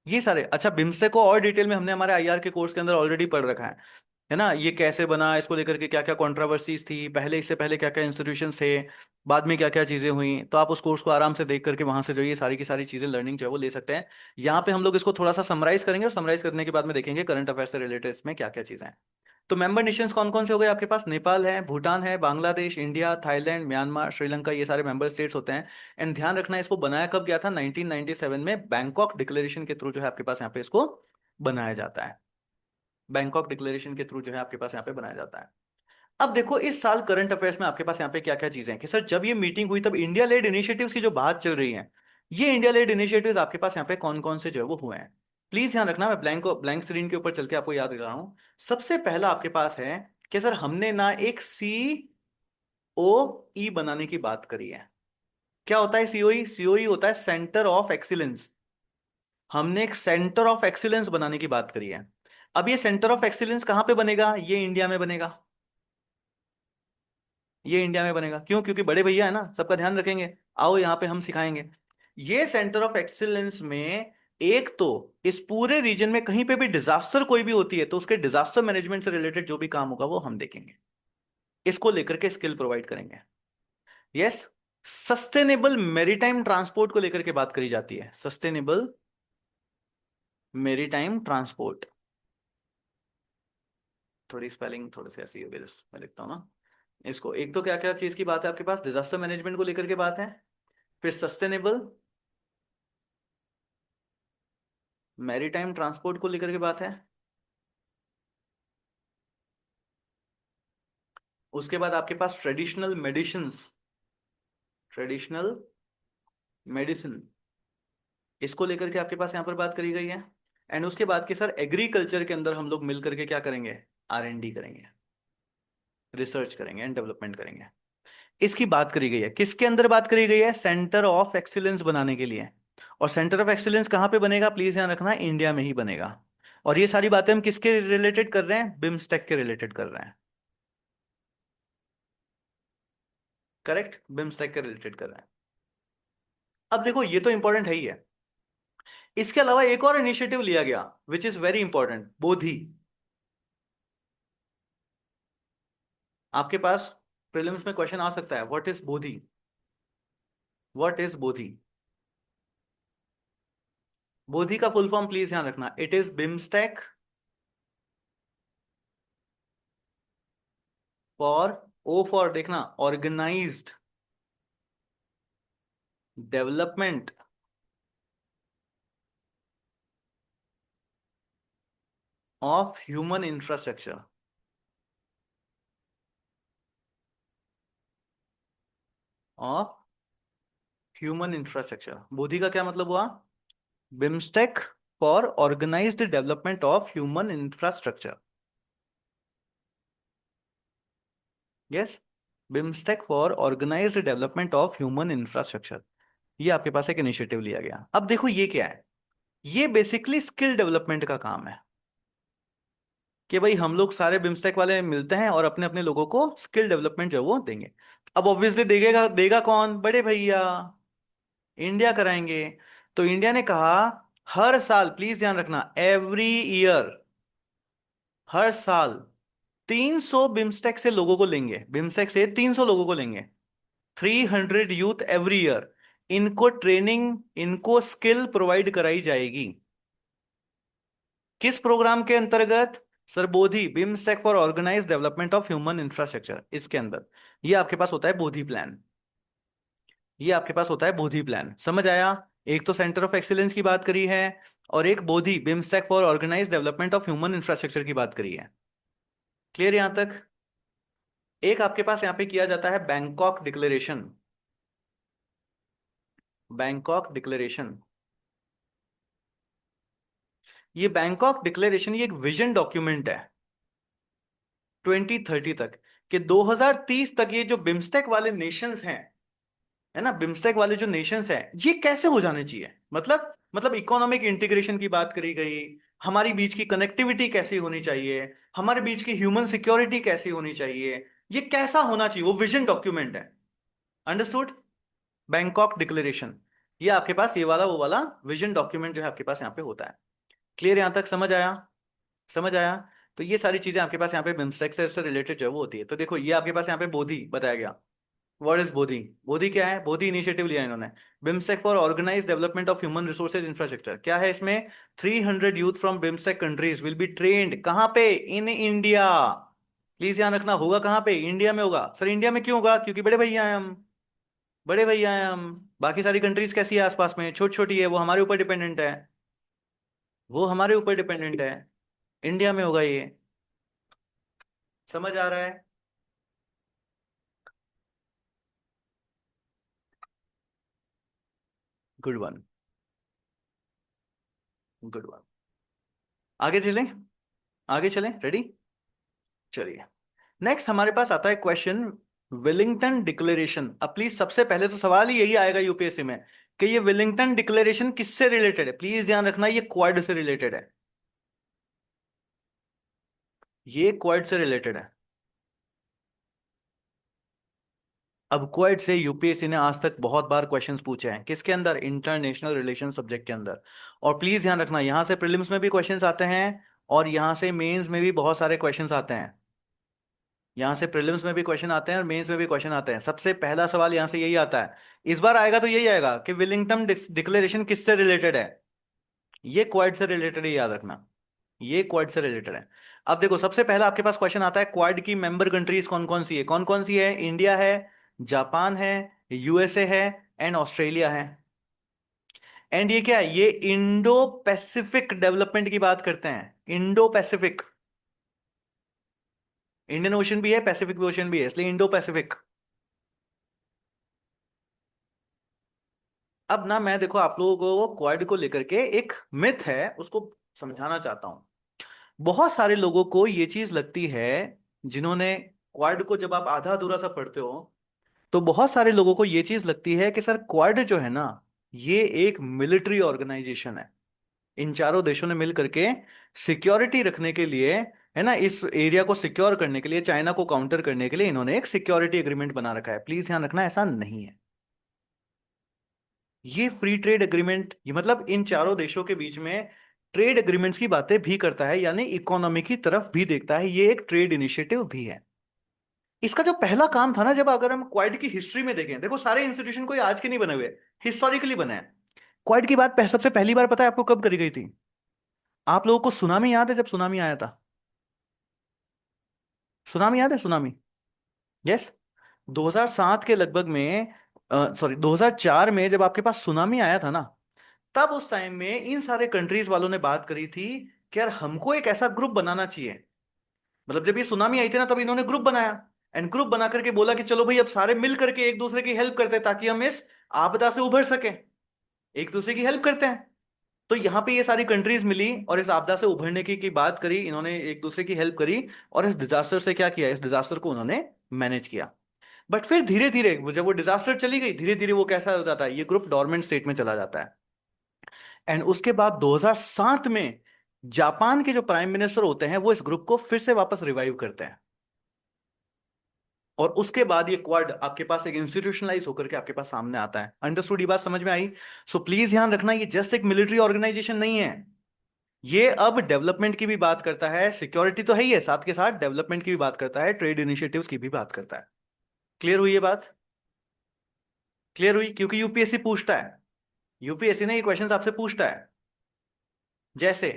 ये सारे, अच्छा, बिम्स्टेक को और डिटेल में हमने हमारे आईआर के कोर्स के अंदर ऑलरेडी पढ़ रखा है ना। ये कैसे बना, इसको लेकर के क्या क्या कंट्रोवर्सीज थी पहले, इससे पहले क्या क्या इंस्टीट्यूशंस थे, बाद में क्या क्या चीजें हुई। तो आप उस कोर्स को आराम से देख करके वहां से जो ये सारी की सारी चीजें लर्निंग जो है वो ले सकते हैं। यहाँ पे हम लोग इसको थोड़ा सा समराइज करेंगे, और समराइज करने के बाद में देखेंगे करंट अफेयर से रिलेटेड इसमें क्या क्या चीजें हैं। तो मेंबर नेशंस कौन कौन से हो गए आपके पास? नेपाल है, भूटान है, Bangladesh, India, Thailand, Myanmar, Sri Lanka, ये सारे मेंबर स्टेट्स होते हैं। एंड ध्यान रखना है, इसको बनाया कब गया था? 1997 में बैंकॉक डिक्लेरेशन के थ्रू जो है आपके पास यहाँ पे इसको बनाया जाता है। बैंकॉक डिक्लेरेशन के थ्रू जो है आपके पास यहाँ पे बनाया जाता है। अब देखो, इस साल करंट अफेयर्स में आपके पास यहाँ पे क्या क्या चीजें हैं कि सर जब ये मीटिंग हुई तब इंडिया लेड इनिशिएटिव्स की जो बात चल रही है, ये इंडिया लेड इनिशिएटिव्स आपके पास यहाँ पे कौन कौन से जो है वो हुए हैं। प्लीज ध्यान रखना, मैं ब्लैंक स्क्रीन के ऊपर चल के आपको याद दिला रहा हूँ। सबसे पहला आपके पास है कि सर हमने ना एक COE बनाने की बात करी है। क्या होता है सीओई? सीओई होता है सेंटर ऑफ एक्सीलेंस। हमने एक सेंटर ऑफ एक्सीलेंस बनाने की बात करी है। अब ये सेंटर ऑफ एक्सीलेंस कहां पे बनेगा? ये इंडिया में बनेगा। ये इंडिया में बनेगा, क्यों? क्योंकि बड़े भैया है ना, सबका ध्यान रखेंगे। आओ यहाँ पे हम सिखाएंगे। ये सेंटर ऑफ एक्सीलेंस में एक तो इस पूरे रीजन में कहीं पे भी डिजास्टर कोई भी होती है, तो उसके डिजास्टर मैनेजमेंट से रिलेटेड जो भी काम होगा वो हम देखेंगे। इसको लेकर के स्किल प्रोवाइड करेंगे। यस। सस्टेनेबल मेरीटाइम ट्रांसपोर्ट को लेकर के बात करी जाती है, सस्टेनेबल मेरीटाइम ट्रांसपोर्ट। थोड़ी स्पेलिंग थोड़ी सी ऐसी हो गई, मैं लिखता हूँ ना इसको। एक तो क्या क्या चीज की बात है आपके पास? डिजास्टर मैनेजमेंट को लेकर के बात है, फिर सस्टेनेबल मैरीटाइम ट्रांसपोर्ट को लेकर के बात है, उसके बाद आपके पास ट्रेडिशनल मेडिसिन, इसको लेकर के आपके पास यहाँ पर बात करी गई है। एंड उसके बाद के सर एग्रीकल्चर के अंदर हम लोग मिल करके क्या करेंगे? R&D करेंगे, रिसर्च करेंगे एंड डेवलपमेंट करेंगे। इसकी बात करी गई है, किसके अंदर बात करी गई है? सेंटर ऑफ एक्सीलेंस बनाने के लिए। और सेंटर ऑफ एक्सीलेंस कहाँ पे बनेगा, प्लीज ध्यान रखना, इंडिया में ही बनेगा। और ये सारी बातें हम किसके रिलेटेड कर रहे हैं, बिम्स्टेक के रिलेटेड कर रहे हैं। करेक्ट, बिम्स्टेक के रिलेटेड कर रहे हैं। अब देखो ये तो इंपॉर्टेंट है ही है। इसके अलावा एक और इनिशिएटिव लिया गया which is very important, BODHI. आपके पास प्रीलिम्स में क्वेश्चन आ सकता है, what is BODHI, what is BODHI. BODHI का फुल फॉर्म प्लीज ध्यान रखना, it is BIMSTEC for, O for देखना, organised development of human infrastructure, of human infrastructure. BODHI का क्या मतलब हुआ, BIMSTEC for organised development of human infrastructure. Yes, BIMSTEC for organised development of human infrastructure. ये आपके पास एक इनिशिएटिव लिया गया। अब देखो ये क्या है, ये बेसिकली स्किल डेवलपमेंट का काम है, कि भाई हम लोग सारे बिम्स्टेक वाले मिलते हैं और अपने अपने लोगों को स्किल डेवलपमेंट जो है वो देंगे। अब ऑब्वियसली देगा देगा कौन, बड़े भैया, इंडिया कराएंगे। तो इंडिया ने कहा हर साल, प्लीज ध्यान रखना, एवरी ईयर, हर साल 300 बिम्स्टेक से लोगों को लेंगे, बिम्स्टेक से 300 लोगों को लेंगे, 300 यूथ एवरी ईयर। इनको ट्रेनिंग, इनको स्किल प्रोवाइड कराई जाएगी। किस प्रोग्राम के अंतर्गत, sir Bodhi, BIMSTEC for organise development of human infrastructure, इसके अंदर ये आपके पास होता है बोधि प्लान। ये आपके पास होता है बोधि प्लान, समझ आया। एक तो सेंटर ऑफ एक्सीलेंस की बात करी है, और एक BODHI, BIMSTEC for organise development of human infrastructure की बात करी है। क्लियर यहां तक। एक आपके पास यहां पे किया जाता है बैंकॉक डिक्लेरेशन, बैंकॉक डिक्लेरेशन। ये बैंकॉक डिक्लेरेशन ये एक विजन डॉक्यूमेंट है 2030 तक, कि 2030 तक ये जो बिम्स्टेक वाले नेशंस हैं, है ना, बिम्स्टेक वाले जो नेशंस हैं, ये कैसे हो जाने चाहिए, मतलब इकोनॉमिक इंटीग्रेशन की बात करी गई, हमारी बीच की कनेक्टिविटी कैसी होनी चाहिए, हमारे बीच की ह्यूमन सिक्योरिटी कैसी होनी चाहिए, ये कैसा होना चाहिए, वो विजन डॉक्यूमेंट है। Understood, Bangkok declaration. ये आपके पास ये वाला वो वाला विजन डॉक्यूमेंट जो है आपके पास यहाँ पे होता है। क्लियर यहां तक, समझ आया, समझ आया। तो ये सारी चीजें आपके पास यहाँ पे बिम्स्टेक से रिलेटेड जो है वो होती है। तो देखो ये आपके पास यहाँ पे बोधि बताया गया। व्हाट इज बोधि, बोधि क्या है, बोधि इनिशिएटिव लिया इन्होंने, BIMSTEC for organise development of human resources infrastructure. क्या है इसमें, 300 youth from BIMSTEC countries will be trained, कहां पे, इन इंडिया। प्लीज ध्यान रखना, होगा कहां पे, इंडिया में होगा। सर इंडिया में क्यों होगा, क्योंकि बड़े भैया हैं हम, बड़े भैया हैं हम। बाकी सारी कंट्रीज कैसी है आसपास में, छोटी छोटी है, वो हमारे ऊपर डिपेंडेंट है, वो हमारे ऊपर डिपेंडेंट है। इंडिया में होगा ये, समझ आ रहा है। Good one, good one. आगे चलें, आगे चलें, रेडी, चलिए। नेक्स्ट हमारे पास आता है क्वेश्चन, विलिंगटन डिक्लेरेशन। अब प्लीज सबसे पहले तो सवाल ही यही आएगा यूपीएससी में, कि ये विलिंगटन डिक्लेरेशन किससे रिलेटेड है। प्लीज ध्यान रखना, ये क्वाड से रिलेटेड है, ये क्वाड से रिलेटेड है। अब क्वाड से यूपीएससी ने आज तक बहुत बार क्वेश्चंस पूछे हैं, किसके अंदर, इंटरनेशनल रिलेशन सब्जेक्ट के अंदर। और प्लीज ध्यान रखना, यहां से प्रीलिम्स में भी क्वेश्चंस आते हैं, और यहां से मेंस में भी बहुत सारे क्वेश्चंस आते हैं। यहां से प्रीलिम्स में भी क्वेश्चन आते हैं और मेंस में भी क्वेश्चन आते हैं। सबसे पहला सवाल यहां से यही आता है, इस बार आएगा तो यही आएगा कि विलिंगटन डिक्लेरेशन किससे रिलेटेड है। ये क्वाड से रिलेटेड है, याद रखना, ये क्वाड से रिलेटेड है। अब देखो सबसे पहला आपके पास क्वेश्चन आता है, क्वाड की मेंबर कंट्रीज कौन कौन सी है, कौन कौन सी है, इंडिया है, जापान है, यूएसए है, एंड ऑस्ट्रेलिया है। एंड ये क्या है, ये इंडो पैसिफिक डेवलपमेंट की बात करते हैं, इंडो पैसिफिक। इंडियन ओशन भी है, पैसिफिक ओशन भी है, इसलिए इंडो पैसिफिक। अब ना मैं देखो आप लोगों को क्वाड को लेकर के एक मिथ है उसको समझाना चाहता हूं। बहुत सारे लोगों को ये चीज लगती है, जिन्होंने क्वाड को जब आप आधा अधूरा सा पढ़ते हो, तो बहुत सारे लोगों को ये चीज लगती है कि सर क्वाड जो है ना, ये एक मिलिट्री ऑर्गेनाइजेशन है। इन चारों देशों ने मिल करके सिक्योरिटी रखने के लिए, है ना, इस एरिया को सिक्योर करने के लिए, चाइना को काउंटर करने के लिए इन्होंने एक सिक्योरिटी एग्रीमेंट बना रखा है। प्लीज ध्यान रखना, ऐसा नहीं है। ये फ्री ट्रेड एग्रीमेंट, ये मतलब इन चारों देशों के बीच में ट्रेड एग्रीमेंट्स की बातें भी करता है, यानी इकोनॉमी की तरफ भी देखता है। ये एक ट्रेड इनिशिएटिव भी है। इसका जो पहला काम था ना, जब अगर हम क्वाड की हिस्ट्री में देखें, देखो सारे इंस्टीट्यूशन कोई आज के नहीं बने हुए, हिस्टोरिकली बने हैं। क्वाड की बात सबसे पहली बार पता है आपको कब करी गई थी? आप लोगों को सुनामी याद है? जब सुनामी आया था, सुनामी याद है? Tsunami, yes. 2007 के लगभग में, सॉरी 2004 में जब आपके पास सुनामी आया था ना, तब उस टाइम में इन सारे कंट्रीज वालों ने बात करी थी कि यार हमको एक ऐसा ग्रुप बनाना चाहिए। मतलब जब ये सुनामी आई थी ना, तब इन्होंने ग्रुप बनाया, एंड ग्रुप बना करके बोला कि चलो भाई अब सारे मिल करके एक दूसरे की हेल्प करते हैं ताकि हम इस आपदा से उभर सके। एक दूसरे की हेल्प करते हैं। तो यहाँ पे ये सारी कंट्रीज मिली और इस आपदा से उभरने की बात करी, इन्होंने एक दूसरे की हेल्प करी, और इस डिजास्टर से क्या किया, इस डिजास्टर को उन्होंने मैनेज किया। बट फिर धीरे धीरे जब वो डिजास्टर चली गई, धीरे धीरे वो कैसा हो जाता है, ये ग्रुप डोरमेंट स्टेट में चला जाता है। एंड उसके बाद 2007 में जापान के जो प्राइम मिनिस्टर होते हैं वो इस ग्रुप को फिर से वापस रिवाइव करते हैं। और उसके बाद ये क्वाड आपके पास एक इंस्टीट्यूशनलाइज होकर के आपके पास सामने आता है। अंडरस्टूड? ये बात समझ में आई? सो प्लीज ध्यान रखना, ये जस्ट एक मिलिट्री ऑर्गेनाइजेशन नहीं है। ये अब डेवलपमेंट की भी बात करता है, सिक्योरिटी तो है ही है, साथ के साथ डेवलपमेंट की भी बात करता है, ट्रेड इनिशिएटिव्स की भी बात करता है। क्लियर हुई ये बात? क्लियर हुई? क्योंकि यूपीएससी पूछता है, यूपीएससी ने ये क्वेश्चंस आपसे पूछता है। जैसे,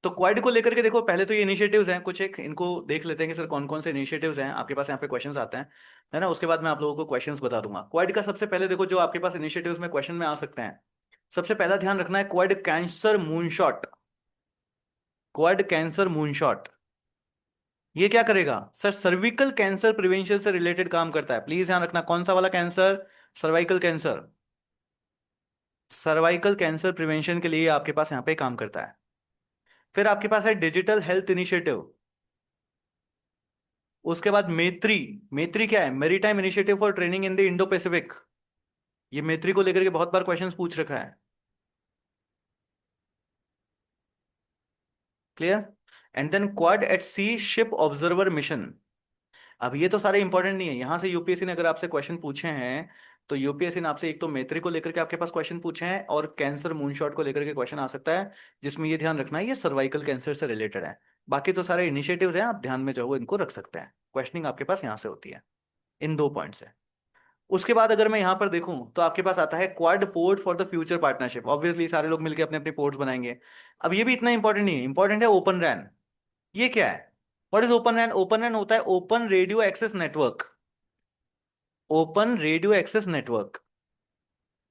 तो क्वाड को लेकर के देखो, पहले तो ये इनिशिएटिव्स हैं कुछ, एक इनको देख लेते हैं कि सर कौन कौन से इनिशिएटिव्स हैं आपके पास। यहाँ पे क्वेश्चंस आते हैं, है ना, उसके बाद मैं आप लोगों को क्वेश्चंस बता दूंगा। क्वाड का सबसे पहले देखो, जो आपके पास इनिशिएटिव्स में क्वेश्चन में आ सकते हैं, सबसे पहला ध्यान रखना है quad cancer moonshot. Quad cancer moonshot, ये क्या करेगा सर? सर्विकल कैंसर प्रिवेंशन से रिलेटेड काम करता है। प्लीज ध्यान रखना, कौन सा वाला cancer? Cervical cancer. Cervical cancer prevention के लिए आपके पास यहाँ पे काम करता है। फिर आपके पास है डिजिटल हेल्थ इनिशिएटिव। उसके बाद मैत्री। मैत्री क्या है? Maritime initiative for training in the Indo Pacific. ये मैत्री को लेकर के बहुत बार क्वेश्चंस पूछ रखा है। Clear? And then quad at sea ship observer mission. अब ये तो सारे इंपॉर्टेंट नहीं है, यहां से यूपीएससी ने अगर आपसे क्वेश्चन पूछे हैं, तो यूपीएससी ने आपसे एक तो मैत्री को लेकर के आपके पास क्वेश्चन पूछे हैं, और कैंसर मूनशॉट को लेकर के क्वेश्चन आ सकता है, जिसमें ये ध्यान रखना है ये सर्वाइकल कैंसर से रिलेटेड है। बाकी तो सारे इनिशिएटिव्स हैं, आप ध्यान में जो है वो इनको रख सकते हैं। क्वेश्चनिंग आपके पास यहाँ से होती है, इन दो पॉइंट से। उसके बाद अगर मैं यहां पर देखूं, तो आपके पास आता है quad port for the future partnership. Obviously सारे लोग मिलकर अपने अपने पोर्ट्स बनाएंगे। अब ये भी इतना इंपॉर्टेंट नहीं है, इंपॉर्टेंट है ओपन रैन। ये क्या है? What is open RAN? Open RAN होता है open radio access network. Open radio access network.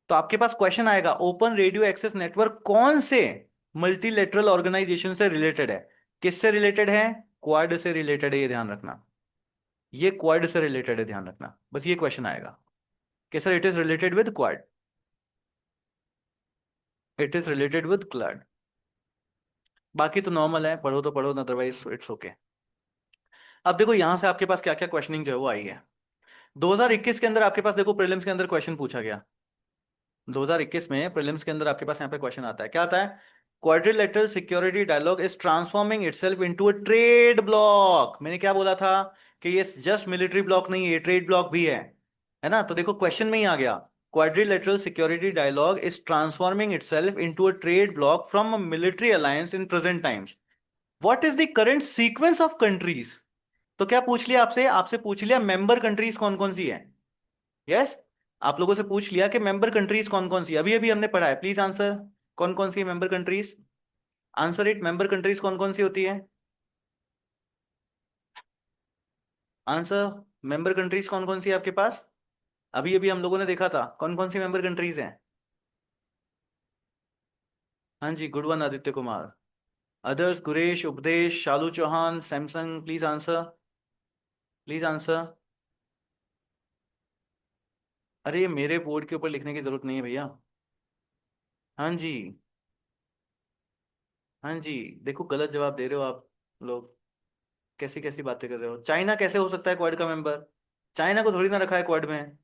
तो आपके पास क्वेश्चन आएगा, ओपन रेडियो एक्सेस नेटवर्क कौन से मल्टीलेटरल ऑर्गेनाइजेशन से रिलेटेड है? किससे रिलेटेड है? क्वाड से रिलेटेड है, ये ध्यान रखना। ये क्वाड से रिलेटेड है, ध्यान रखना, बस ये क्वेश्चन आएगा कि sir it is related with quad. It is related with quad. बाकी तो नॉर्मल है, पढ़ो तो पढ़ो, अदरवाइज इट्स ओके। अब देखो यहां से आपके पास क्या क्या क्वेश्चनिंग जो है वो आई है। 2021 के अंदर आपके पास देखो प्रीलिम्स के अंदर क्वेश्चन पूछा गया। 2021 में प्रीलिम्स के अंदर आपके पास यहाँ पे क्वेश्चन आता है, क्या आता है? Quadrilateral security dialogue is transforming itself into a trade bloc. मैंने क्या बोला था कि ये जस्ट मिलिट्री ब्लॉक नहीं है, ये ट्रेड ब्लॉक भी है ना? तो देखो क्वेश्चन में ही आ गया, quadrilateral security dialogue is transforming itself into a trade bloc from a military alliance in present times. What is the current sequence of countries? तो क्या पूछ लिया आपसे? आपसे पूछ लिया मेंबर कंट्रीज कौन कौन सी है। यस, आप लोगों से पूछ लिया कि मेंबर कंट्रीज कौन कौन सी, अभी अभी हमने पढ़ा है, प्लीज आंसर। कौन कौन सी member countries? Answer it, member countries कौन कौन सी होती है? आंसर, मेंबर कंट्रीज कौन कौन सी है आपके पास? अभी अभी हम लोगों ने देखा था कौन कौन सी मेंबर कंट्रीज हैं। हाँ जी, good one Aditya Kumar. Others, Guresh, Updesh, Shalu Chauhan, Samsung, please answer. Please answer. अरे ये मेरे बोर्ड के ऊपर लिखने की जरूरत नहीं है भैया। हाँ जी, हाँ जी। देखो गलत जवाब दे रहे हो आप लोग, कैसी कैसी बातें कर रहे हो। चाइना कैसे हो सकता है क्वाड का मेंबर? चाइना को थोड़ी ना रखा है क्वाड में।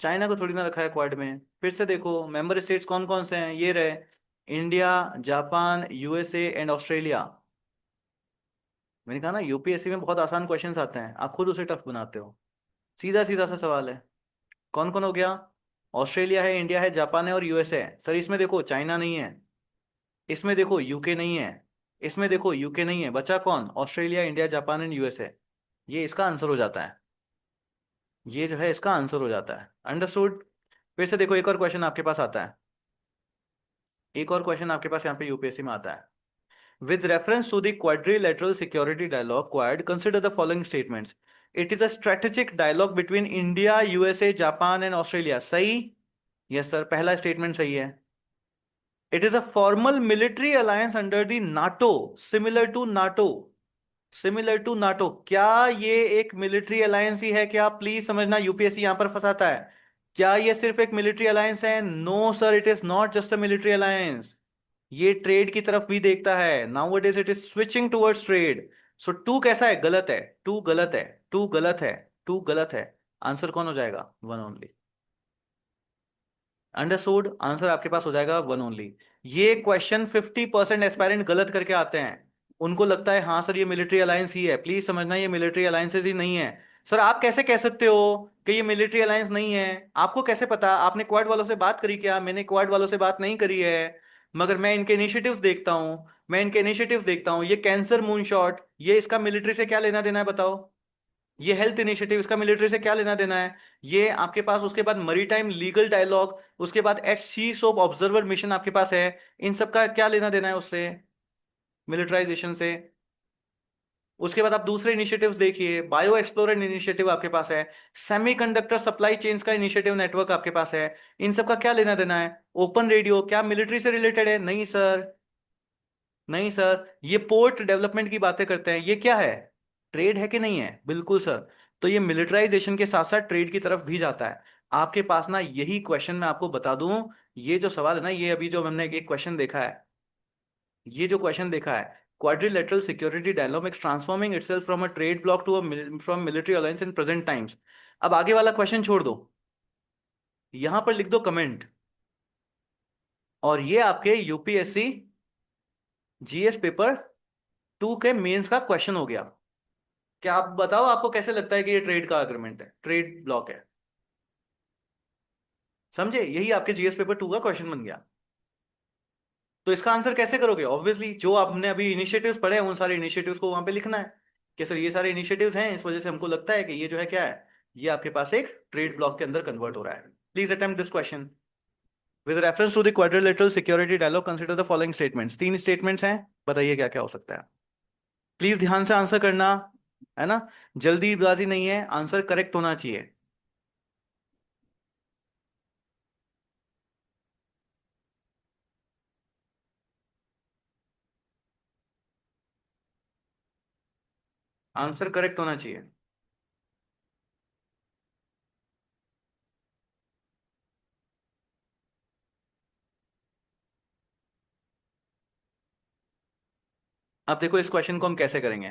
चाइना को थोड़ी ना रखा है क्वाड में। फिर से देखो मेंबर स्टेट्स कौन कौन से हैं, ये रहे, India, Japan, USA and Australia. मैंने कहा ना यूपीएससी में बहुत आसान क्वेश्चंस आते हैं, आप खुद उसे टफ बनाते हो। सीधा सीधा सा सवाल है। कौन कौन हो गया? ऑस्ट्रेलिया है, इंडिया है, जापान है और यूएसए है। सर इसमें देखो चाइना नहीं है, इसमें देखो यूके नहीं है, इसमें देखो यूके नहीं है, बचा कौन? Australia, India, Japan and USA. ये इसका आंसर हो जाता है, ये जो है इसका आंसर हो जाता है। अंडरस्टूड? फिर से देखो एक और क्वेश्चन आपके पास आता है, एक और क्वेश्चन आपके पास यहाँ पे यूपीएससी में आता है। With reference to the Quadrilateral Security Dialogue, Quad, consider the following statements. It is a strategic dialogue between India, USA, Japan and Australia. सही? यस सर, पहला स्टेटमेंट सही है। It is a formal military alliance under the NATO, similar to NATO. Similar to NATO, क्या ये एक मिलिट्री अलायंस ही है? क्या प्लीज समझना, यूपीएससी यहां पर फंसाता है। क्या ये सिर्फ एक मिलिट्री अलायंस है? No sir, it is not just a military alliance. ये ट्रेड की तरफ भी देखता है। Now it is switching towards trade. So two कैसा है? गलत है, टू गलत है, टू गलत है, टू गलत है। आंसर कौन हो जाएगा? One only. अंडरस्टूड? आंसर आपके पास हो जाएगा वन ओनली। ये क्वेश्चन 50% एस्पायरेंट गलत करके आते हैं। उनको लगता है हाँ सर ये मिलिट्री अलायंस ही है। प्लीज समझना ये मिलिट्री अलायंसेस ही नहीं है। सर आप कैसे कह सकते हो कि ये मिलिट्री अलायंस नहीं है? आपको कैसे पता? आपने क्वाड वालों से बात करी क्या? मैंने क्वाड वालों से बात नहीं करी है। मगर मैं इनके इनिशिएटिव्स देखता हूँ, मैं इनके इनिशिएटिव्स देखता हूँ। ये कैंसर मूनशॉट, ये इसका मिलिट्री से क्या लेना देना है बताओ? ये हेल्थ इनिशिएटिव, इसका मिलिट्री से क्या लेना देना है? ये आपके पास उसके बाद मरीटाइम लीगल डायलॉग, उसके बाद एट सी सोप ऑब्जर्वर मिशन आपके पास है। इन सब का क्या लेना देना है उससे, मिलिटराइजेशन से? उसके बाद आप दूसरे इनिशिएटिव्स देखिए, बायो एक्सप्लोरर इनिशिएटिव आपके पास है, सेमीकंडक्टर सप्लाई चेन्स का इनिशिएटिव नेटवर्क आपके पास है। इन सब का क्या लेना देना है? ओपन रेडियो क्या मिलिट्री से रिलेटेड है? नहीं सर, नहीं सर। ये पोर्ट डेवलपमेंट की बातें करते हैं, ये क्या है? ट्रेड है कि नहीं है? बिल्कुल सर। तो ये मिलिटराइजेशन के साथ साथ ट्रेड की तरफ भी जाता है। आपके पास ना यही क्वेश्चन मैं आपको बता दूं, ये जो सवाल है ना, ये अभी जो हमने एक क्वेश्चन देखा है, ये जो क्वेश्चन देखा है, quadrilateral security dialogue transforming itself from a trade bloc to from military alliance in present times. अब आगे वाला क्वेश्चन छोड़ दो, यहां पर लिख दो कमेंट। और ये आपके यूपीएससी जीएस पेपर 2 के मेंस का क्वेश्चन हो गया। क्या आप बताओ, आपको कैसे लगता है कि ये ट्रेड का अग्रीमेंट है, ट्रेड ब्लॉक है? समझे? यही आपके जीएस पेपर 2 का क्वेश्चन बन गया। तो इसका आंसर कैसे करोगे? ऑब्वियसली जो आपने अभी इनिशिएटिव्स पढ़े हैं उन सारे इनिशिएटिव्स को वहां पे लिखना है कि सर ये सारे इनिशिएटिव्स हैं, इस वजह से हमको लगता है कि ये जो है क्या है, ये आपके पास एक ट्रेड ब्लॉक के अंदर कन्वर्ट हो रहा है। Please attempt this question. With reference to the quadrilateral security dialogue consider the following statements. 3 statements हैं, बताइए क्या क्या हो सकता है। प्लीज ध्यान से आंसर करना, है ना? जल्दीबाजी नहीं है, आंसर करेक्ट होना चाहिए। आंसर करेक्ट होना चाहिए। अब देखो इस क्वेश्चन को हम कैसे करेंगे।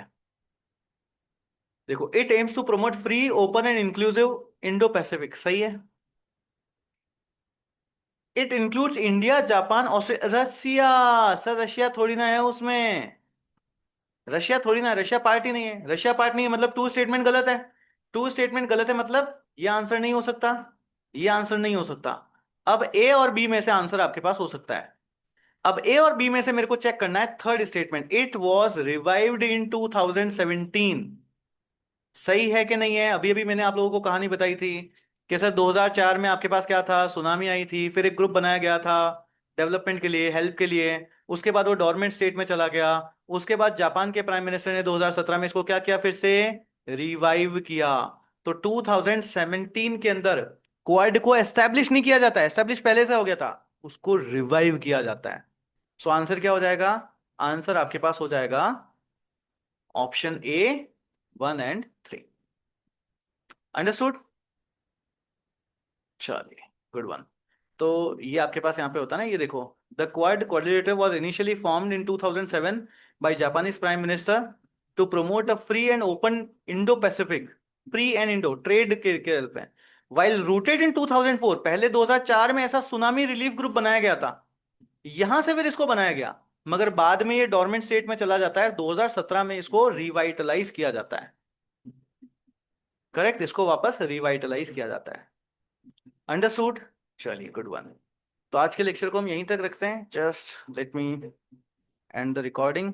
देखो, it aims to promote free open and inclusive Indo Pacific, सही है। It includes India, Japan, Australia, Russia. Sir Russia थोड़ी ना है उसमें, रशिया थोड़ी ना है, रशिया पार्ट ही नहीं है। रशिया पार्ट नहीं है मतलब टू स्टेटमेंट गलत है। टू स्टेटमेंट गलत है मतलब ये आंसर नहीं हो सकता, ये आंसर नहीं हो सकता। अब ए और बी में से आंसर आपके पास हो सकता है। अब ए और बी में से मेरे को चेक करना है third statement, it was revived in 2017। सही है कि नहीं है? अभी अभी मैंने आप लोगों को कहानी बताई थी कि सर 2004 में आपके पास क्या था, सुनामी आई थी, फिर एक ग्रुप बनाया गया था डेवलपमेंट के लिए, हेल्प के लिए। उसके बाद वो डोरमेंट स्टेट में चला गया। उसके बाद जापान के प्राइम मिनिस्टर ने 2017 में इसको क्या किया, फिर से रिवाइव किया। तो 2017 के अंदर क्वाड को एस्टेब्लिश नहीं किया जाता, एस्टेब्लिश पहले से हो गया था, उसको रिवाइव किया जाता है। सो आंसर क्या हो जाएगा? आंसर आपके पास हो जाएगा ऑप्शन ए, 1 एंड 3। अंडरस्टूड? चलिए, गुड वन। तो ये आपके पास यहाँ पे होता है ना, ये देखो, the quad coordinator was initially formed in 2007 by Japanese prime minister to promote a free and open Indo Pacific, free and Indo trade के हेल्प में, वाइल रूटेड इन 2004, पहले 2004 में ऐसा सुनामी रिलीफ ग्रुप बनाया गया था, यहां से फिर इसको बनाया गया, मगर बाद में ये डोरमेंट स्टेट में चला जाता है, 2017 में इसको रिवाइटलाइज किया जाता है। करेक्ट, इसको वापस रिवाइटलाइज किया जाता है। अंडरस्टूड? चलिए, गुड वन। तो आज के लेक्चर को हम यहीं तक रखते हैं। Just let me and the recording.